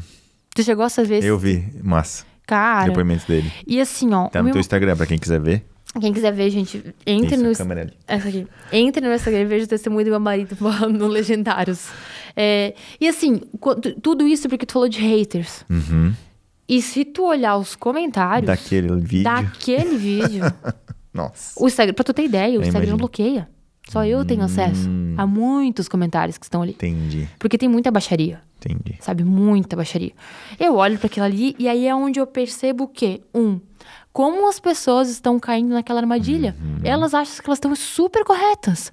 Tu chegou essa vez? Eu vi, massa. Cara... Depoimentos dele. E assim, ó... Tá no teu Instagram, pra quem quiser ver. Quem quiser ver, gente, entre no... câmera ali. Essa aqui. Entre no Instagram e veja o testemunho do meu marido no Legendários. E assim, tudo isso porque tu falou de haters. E se tu olhar os comentários... Daquele vídeo. Nossa. O Instagram, pra tu ter ideia, o Instagram imagino. bloqueia. Só eu tenho acesso a muitos comentários que estão ali. Entendi. Porque tem muita baixaria. Entendi. Sabe? Muita baixaria. Eu olho pra aquilo ali e aí é onde eu percebo o quê? Como as pessoas estão caindo naquela armadilha. Elas acham que elas estão super corretas.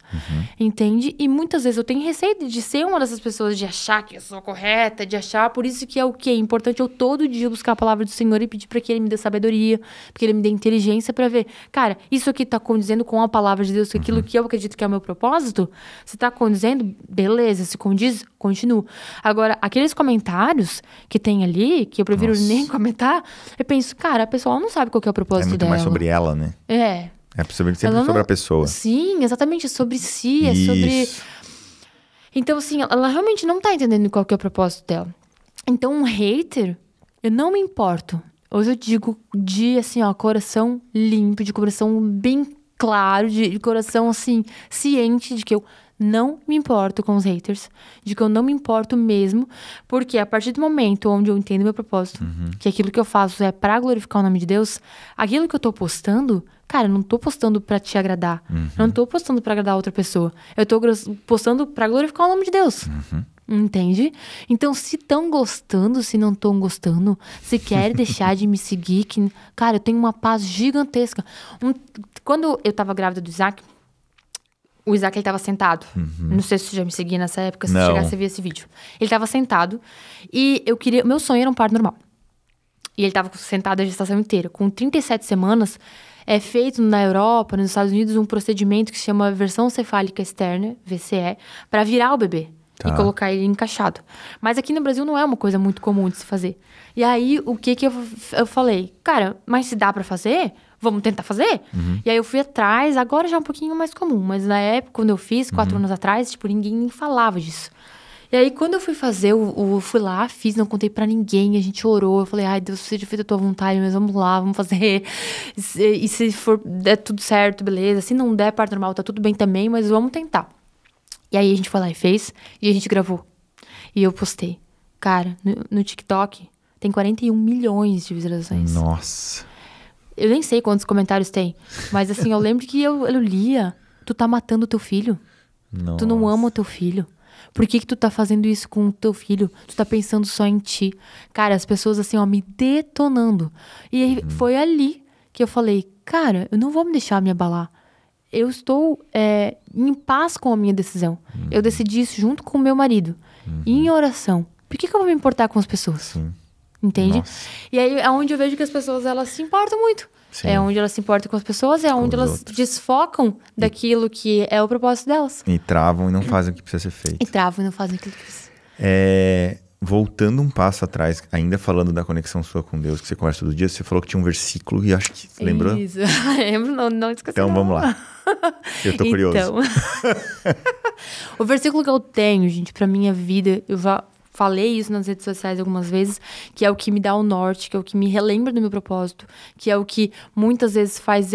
Entende? E muitas vezes eu tenho receio de ser uma dessas pessoas, de achar que eu sou correta, de achar. Por isso que é o quê? É importante eu todo dia buscar a palavra do Senhor e pedir para que Ele me dê sabedoria, porque Ele me dê inteligência para ver. Cara, isso aqui tá condizendo com a palavra de Deus, aquilo que eu acredito que é o meu propósito? Se tá condizendo, beleza. Se condiz, continuo. Agora, aqueles comentários que tem ali, que eu prefiro nem comentar, eu penso, cara, a pessoa não sabe qual que é o propósito muito dela. mais sobre ela, né? É sempre ela sobre a pessoa. Sim, exatamente, é sobre si, é Isso. sobre... Então, assim, ela realmente não tá entendendo qual que é o propósito dela. Então, um hater, eu não me importo. Hoje eu digo de, assim, ó, coração limpo, de coração bem claro, de coração, assim, ciente de que eu não me importo com os haters, de que eu não me importo mesmo, porque a partir do momento onde eu entendo meu propósito, que aquilo que eu faço é pra glorificar o nome de Deus, aquilo que eu tô postando, cara, eu não tô postando pra te agradar, eu não tô postando pra agradar outra pessoa, eu tô postando pra glorificar o nome de Deus. Entende? Então, se estão gostando, se não estão gostando, se querem deixar de me seguir, que, cara, eu tenho uma paz gigantesca. Quando eu tava grávida do Isaac, o Isaac, ele tava sentado. Não sei se você já me seguia nessa época, se chegasse a ver esse vídeo. Ele tava sentado e meu sonho era um parto normal. E ele tava sentado a gestação inteira. Com 37 semanas, é feito na Europa, nos Estados Unidos, um procedimento que se chama versão cefálica externa, VCE, para virar o bebê. E colocar ele encaixado. Mas aqui no Brasil não é uma coisa muito comum de se fazer. E aí, o que eu falei? Cara, mas se dá pra fazer, vamos tentar fazer? E aí eu fui atrás, agora já é um pouquinho mais comum. Mas na época, quando eu fiz, 4 anos atrás, tipo, ninguém nem falava disso. E aí, quando eu fui fazer, eu fui lá, fiz, não contei pra ninguém, a gente orou. Eu falei, ai, Deus, seja feita a tua vontade, mas vamos lá, vamos fazer. E se for, der tudo certo, beleza. Se não der parto normal, tá tudo bem também, mas vamos tentar. E aí a gente foi lá e fez, e a gente gravou. E eu postei. Cara, no TikTok tem 41 milhões de visualizações. Nossa. Eu nem sei quantos comentários tem, mas assim, eu lembro que eu lia. Tu tá matando o teu filho. Nossa. Tu não ama o teu filho. Por que tu tá fazendo isso com o teu filho? Tu tá pensando só em ti. Cara, as pessoas assim, ó, me detonando. E aí foi ali que eu falei, cara, eu não vou me deixar me abalar. Eu estou em paz com a minha decisão. Eu decidi isso junto com o meu marido. Em oração. Por que eu vou me importar com as pessoas? Sim. Entende? Nossa. E aí é onde eu vejo que as pessoas, elas se importam muito. Sim. É onde elas se importam com as pessoas, é onde elas desfocam daquilo que é o propósito delas. E travam e não fazem o que precisa ser feito. E travam e não fazem aquilo que precisa. Voltando um passo atrás, ainda falando da conexão sua com Deus, que você conversa todo dia, você falou que tinha um versículo e acho que... Lembrou? Isso. Lembro, não esqueci. Então, vamos lá. Eu tô curioso. Então, o versículo que eu tenho, gente, pra minha vida, eu já falei isso nas redes sociais algumas vezes, que é o que me dá o norte, que é o que me relembra do meu propósito, que é o que muitas vezes faz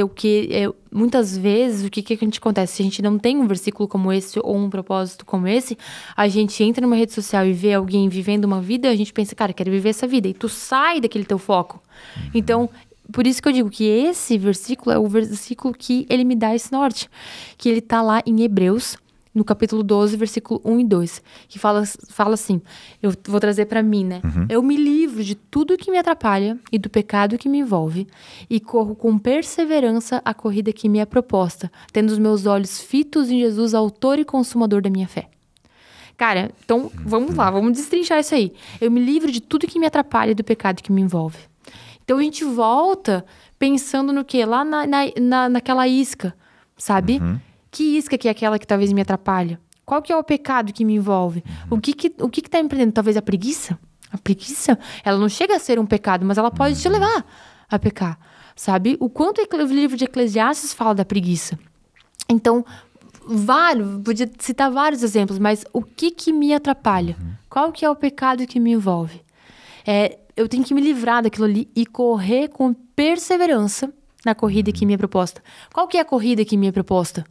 muitas vezes, o que a gente acontece? Se a gente não tem um versículo como esse ou um propósito como esse, a gente entra numa rede social e vê alguém vivendo uma vida, a gente pensa, cara, quero viver essa vida. E tu sai daquele teu foco. Então, por isso que eu digo que esse versículo é o versículo que ele me dá esse norte. Que ele tá lá em Hebreus, no capítulo 12, versículo 1 e 2. Que fala assim, eu vou trazer pra mim, né? Eu me livro de tudo que me atrapalha e do pecado que me envolve e corro com perseverança a corrida que me é proposta, tendo os meus olhos fitos em Jesus, autor e consumador da minha fé. Cara, então vamos lá, vamos destrinchar isso aí. Eu me livro de tudo que me atrapalha e do pecado que me envolve. Então a gente volta pensando no quê? Lá naquela isca, sabe? Que isca que é aquela que talvez me atrapalha? Qual que é o pecado que me envolve? O que tá me prendendo? Talvez a preguiça? A preguiça, ela não chega a ser um pecado, mas ela pode te levar a pecar, sabe? O quanto o livro de Eclesiastes fala da preguiça. Então, podia citar vários exemplos, mas o que me atrapalha? Qual que é o pecado que me envolve? Eu tenho que me livrar daquilo ali e correr com perseverança na corrida que me é proposta. Qual que é a corrida que me é proposta?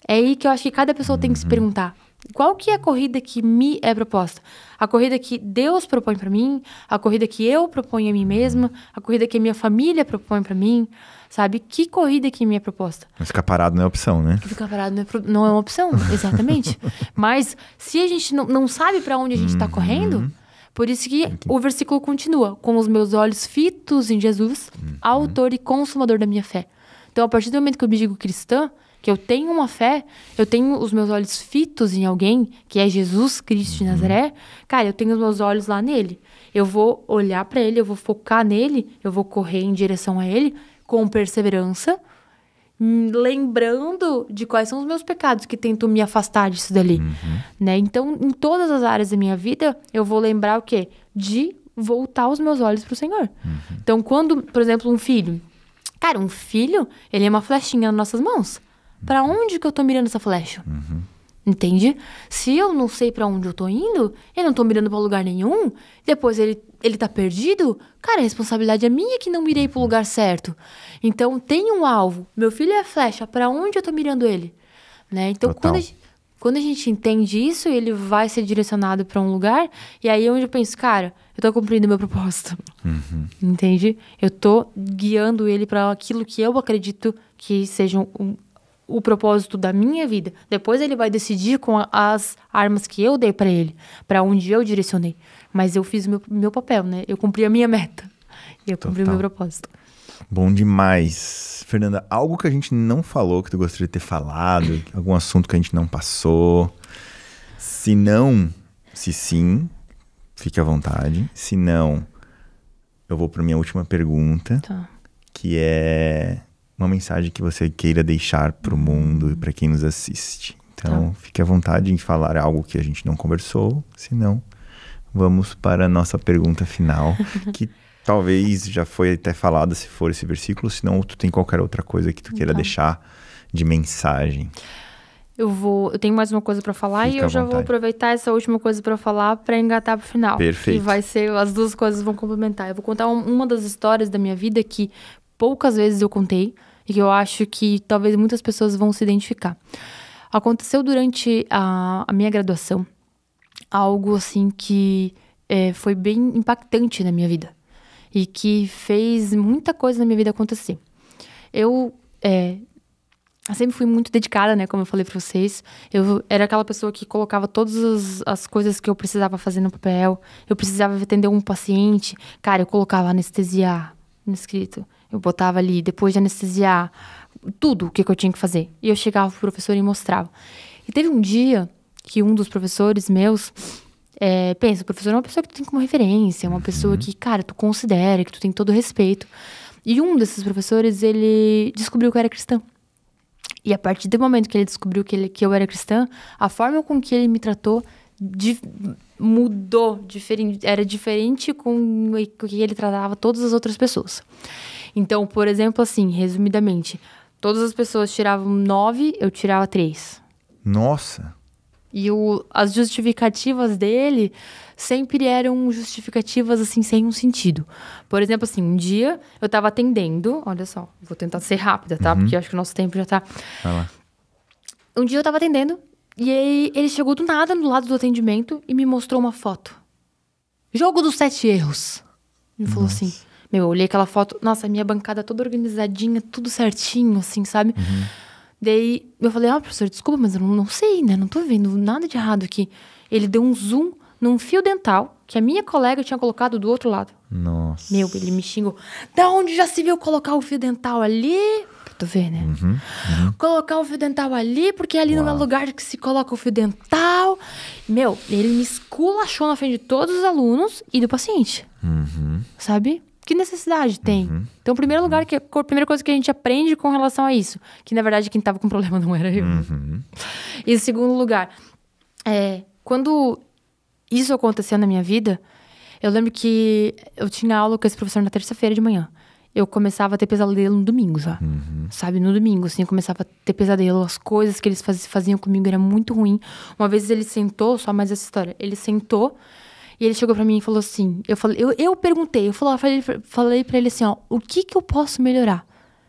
É aí que eu acho que cada pessoa tem que se perguntar. Qual que é a corrida que me é proposta? A corrida que Deus propõe pra mim? A corrida que eu proponho a mim mesma? A corrida que a minha família propõe pra mim? Sabe? Que corrida que me é proposta? Mas ficar parado não é opção, né? Ficar parado não é uma opção, exatamente. Mas se a gente não sabe pra onde a gente tá correndo, por isso que o versículo continua. Com os meus olhos fitos em Jesus, autor e consumador da minha fé. Então, a partir do momento que eu me digo cristã, que eu tenho uma fé, eu tenho os meus olhos fitos em alguém, que é Jesus Cristo de Nazaré, cara, eu tenho os meus olhos lá nele. Eu vou olhar pra ele, eu vou focar nele, eu vou correr em direção a ele com perseverança, lembrando de quais são os meus pecados que tentam me afastar disso dali, né? Então, em todas as áreas da minha vida, eu vou lembrar o quê? De voltar os meus olhos pro Senhor. Então, quando, por exemplo, um filho... Cara, um filho, ele é uma flechinha nas nossas mãos. Pra onde que eu tô mirando essa flecha? Entende? Se eu não sei pra onde eu tô indo, eu não tô mirando pra lugar nenhum, depois ele tá perdido, cara, a responsabilidade é minha que não mirei pro lugar certo. Então, tem um alvo. Meu filho é a flecha, pra onde eu tô mirando ele? Né? Então, quando a gente entende isso, ele vai ser direcionado pra um lugar, e aí é onde eu penso, cara, eu tô cumprindo meu propósito. Entende? Eu tô guiando ele pra aquilo que eu acredito que seja o propósito da minha vida. Depois ele vai decidir com as armas que eu dei pra ele, pra onde eu direcionei. Mas eu fiz o meu papel, né? Eu cumpri a minha meta. E eu cumpri o meu propósito. Bom demais. Fernanda, algo que a gente não falou, que tu gostaria de ter falado, algum assunto que a gente não passou? Se não, se sim, fique à vontade. Se não, eu vou pra minha última pergunta, que é uma mensagem que você queira deixar pro mundo e pra quem nos assiste. Então, fique à vontade em falar algo que a gente não conversou. Se não, vamos para a nossa pergunta final, que talvez já foi até falada se for esse versículo, se não, tu tem qualquer outra coisa que tu queira deixar de mensagem. Eu tenho mais uma coisa pra falar. Fica e eu já vou aproveitar essa última coisa pra falar pra engatar pro final. Perfeito. E vai ser, as duas coisas vão complementar. Eu vou contar uma das histórias da minha vida que poucas vezes eu contei e que eu acho que talvez muitas pessoas vão se identificar. Aconteceu durante a minha graduação algo assim que foi bem impactante na minha vida e que fez muita coisa na minha vida acontecer. Eu sempre fui muito dedicada, né? Como eu falei pra vocês. Eu era aquela pessoa que colocava todas as coisas que eu precisava fazer no papel. Eu precisava atender um paciente. Cara, eu colocava anestesiar no escrito. Eu botava ali, depois de anestesiar, tudo o que eu tinha que fazer. E eu chegava pro professor e mostrava. E teve um dia que um dos professores meus... pensa, o professor é uma pessoa que tu tem como referência. É uma pessoa que, cara, tu considera, que tu tem todo o respeito. E um desses professores, ele descobriu que eu era cristã. E a partir do momento que ele descobriu que eu era cristã, a forma com que ele me tratou mudou. Era diferente com o que ele tratava todas as outras pessoas. Então, por exemplo, assim, resumidamente, todas as pessoas tiravam 9, eu tirava 3. Nossa! E as justificativas dele sempre eram justificativas, assim, sem um sentido. Por exemplo, assim, um dia eu tava atendendo... Olha só, vou tentar ser rápida, tá? Porque eu acho que o nosso tempo já tá... Vai lá. Um dia eu tava atendendo e aí ele chegou do nada no lado do atendimento e me mostrou uma foto. Jogo dos 7 erros. Ele falou assim... Meu, eu olhei aquela foto, nossa, minha bancada toda organizadinha, tudo certinho, assim, sabe? Daí eu falei, professor, desculpa, mas eu não sei, né? Não tô vendo nada de errado aqui. Ele deu um zoom num fio dental que a minha colega tinha colocado do outro lado. Nossa. Meu, ele me xingou. Da onde já se viu colocar o fio dental ali? Pra tu ver, né? Colocar o fio dental ali, porque ali não é lugar que se coloca o fio dental. Meu, ele me esculachou na frente de todos os alunos e do paciente. Sabe? Que necessidade tem? Então, o primeiro lugar, a primeira coisa que a gente aprende com relação a isso, que na verdade quem tava com problema não era eu. E o segundo lugar, quando isso aconteceu na minha vida, eu lembro que eu tinha aula com esse professor na terça-feira de manhã. Eu começava a ter pesadelo no domingo já. Sabe? No domingo, assim, eu começava a ter pesadelo. As coisas que eles faziam comigo era muito ruim. Uma vez ele sentou, só mais essa história. Ele sentou e ele chegou pra mim e falou assim... Eu perguntei, falei pra ele assim, o que eu posso melhorar?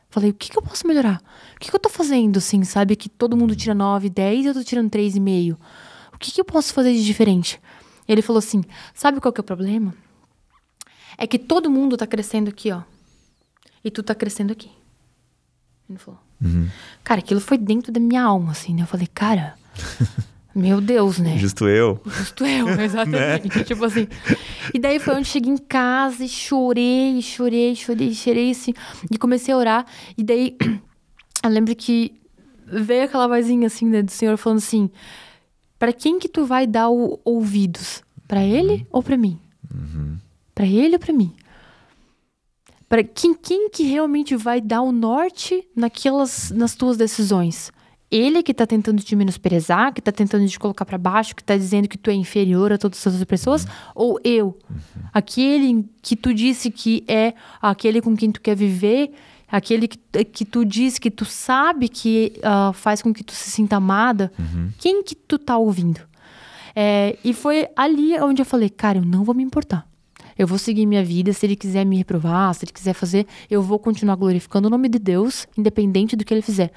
Falei, o que eu posso melhorar? O que eu tô fazendo, assim, sabe? Que todo mundo tira 9, 10 e eu tô tirando 3,5. O que eu posso fazer de diferente? Ele falou assim, sabe qual que é o problema? É que todo mundo tá crescendo aqui, e tu tá crescendo aqui. Ele falou. Cara, aquilo foi dentro da minha alma, assim, né? Eu falei, cara, meu Deus, né? Justo eu, exatamente. Né? Tipo assim. E daí foi onde cheguei em casa e chorei, assim, e comecei a orar. E daí, eu lembro que veio aquela vozinha, assim, né, do Senhor falando assim... Pra quem que tu vai dar ouvidos? Pra ele ou pra mim? Pra ele ou pra mim? Pra quem que realmente vai dar o norte nas tuas decisões? Ele que tá tentando te menosprezar, que tá tentando te colocar pra baixo, que tá dizendo que tu é inferior a todas as outras pessoas? Ou eu? Aquele que tu disse que é aquele com quem tu quer viver... Aquele que tu diz, que tu sabe que faz com que tu se sinta amada. Quem que tu tá ouvindo? E foi ali onde eu falei, cara, eu não vou me importar. Eu vou seguir minha vida. Se ele quiser me reprovar, se ele quiser fazer, eu vou continuar glorificando o nome de Deus, independente do que ele fizer.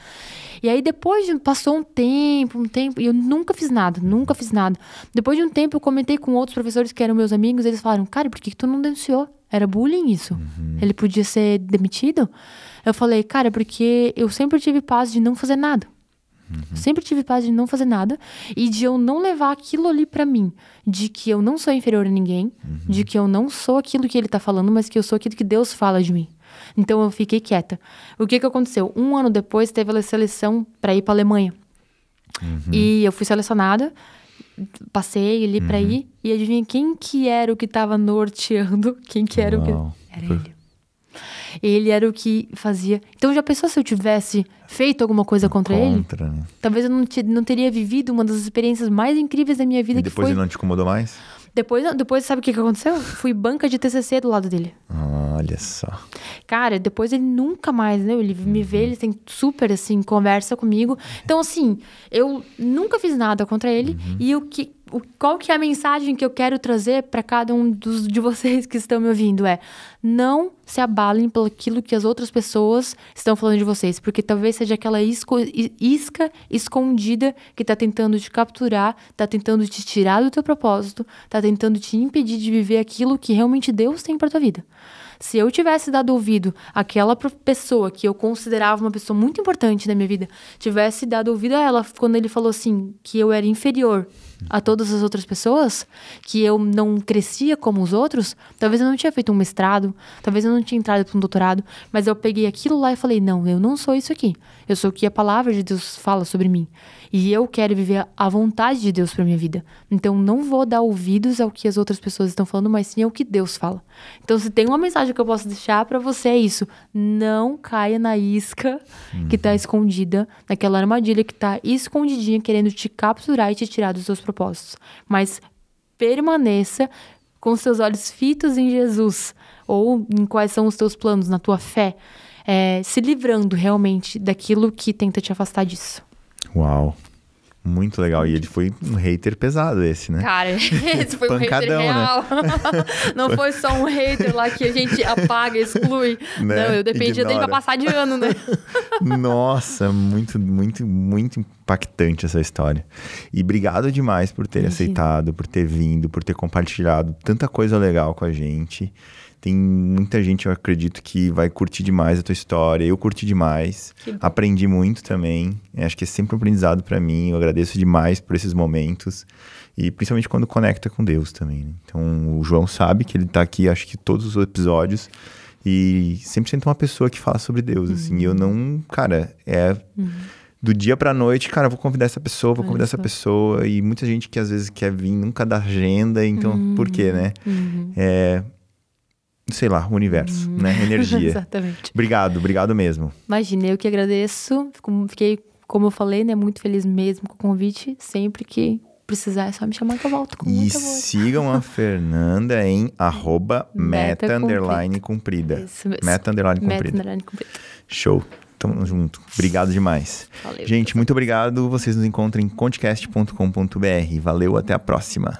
E aí depois passou um tempo, e eu nunca fiz nada. Depois de um tempo eu comentei com outros professores que eram meus amigos, eles falaram, cara, por que tu não denunciou? Era bullying isso. Ele podia ser demitido. Eu falei, cara, porque eu sempre tive paz de não fazer nada. Sempre tive paz de não fazer nada. E de eu não levar aquilo ali pra mim. De que eu não sou inferior a ninguém. De que eu não sou aquilo que ele tá falando, mas que eu sou aquilo que Deus fala de mim. Então eu fiquei quieta. O que aconteceu? 1 ano depois teve a seleção pra ir pra Alemanha. E eu fui selecionada. Passei ali pra ir. E adivinha quem que era o que tava norteando? Quem que era o que... Era ele. Ele era o que fazia... Então já pensou se eu tivesse feito alguma coisa contra ele? Né? Talvez eu não teria vivido uma das experiências mais incríveis da minha vida. E depois ele não te incomodou mais? Depois sabe o que aconteceu? Fui banca de TCC do lado dele. Olha só. Cara, depois ele nunca mais, né? Ele me vê, ele tem super, assim, conversa comigo. Então, assim, eu nunca fiz nada contra ele. E qual que é a mensagem que eu quero trazer para cada um de vocês que estão me ouvindo? Não se abalem pelo aquilo que as outras pessoas estão falando de vocês. Porque talvez seja aquela isca escondida que tá tentando te capturar, tá tentando te tirar do teu propósito, tá tentando te impedir de viver aquilo que realmente Deus tem pra tua vida. Se eu tivesse dado ouvido àquela pessoa que eu considerava uma pessoa muito importante na minha vida, tivesse dado ouvido a ela quando ele falou assim, que eu era inferior a todas as outras pessoas, que eu não crescia como os outros, talvez eu não tinha feito um mestrado, talvez eu não tinha entrado para um doutorado, mas eu peguei aquilo lá e falei, não, eu não sou isso aqui. Eu sou o que a palavra de Deus fala sobre mim. E eu quero viver a vontade de Deus para minha vida. Então, não vou dar ouvidos ao que as outras pessoas estão falando, mas sim ao que Deus fala. Então, se tem uma mensagem que eu posso deixar para você, é isso. Não caia na isca que tá escondida, naquela armadilha que tá escondidinha, querendo te capturar e te tirar dos seus propósitos. Mas permaneça com seus olhos fitos em Jesus, ou em quais são os teus planos, na tua fé, se livrando realmente daquilo que tenta te afastar disso. Uau, muito legal. E ele foi um hater pesado esse, né? Cara, esse foi Pancadão, um hater real. Né? Não foi só um hater lá que a gente apaga, exclui. Né? Não, eu dependia dele pra passar de ano, né? Nossa, muito, muito, muito impactante essa história. E obrigado demais por ter aceitado, por ter vindo, por ter compartilhado tanta coisa legal com a gente. Tem muita gente, eu acredito, que vai curtir demais a tua história. Eu curti demais. Aprendi muito também. Acho que é sempre um aprendizado para mim. Eu agradeço demais por esses momentos. E principalmente quando conecta com Deus também, né? Então, o João sabe que ele tá aqui, acho que todos os episódios. E sempre sento uma pessoa que fala sobre Deus, assim. E eu não... Cara, do dia pra noite, cara, vou convidar essa pessoa, vou convidar essa pessoa. E muita gente que às vezes quer vir, nunca dá agenda. Então, por quê, né? Sei lá, o universo, né? Energia. Exatamente. Obrigado mesmo. Imagina, eu que agradeço. Fiquei, como eu falei, né? Muito feliz mesmo com o convite. Sempre que precisar, é só me chamar que eu volto com muita voz. E sigam a Fernanda em @meta_cumprida. Isso mesmo. Meta_cumprida. Show. Tamo junto. Obrigado demais. Valeu. Gente, muito obrigado. Vocês nos encontram em contecast.com.br. Valeu, até a próxima.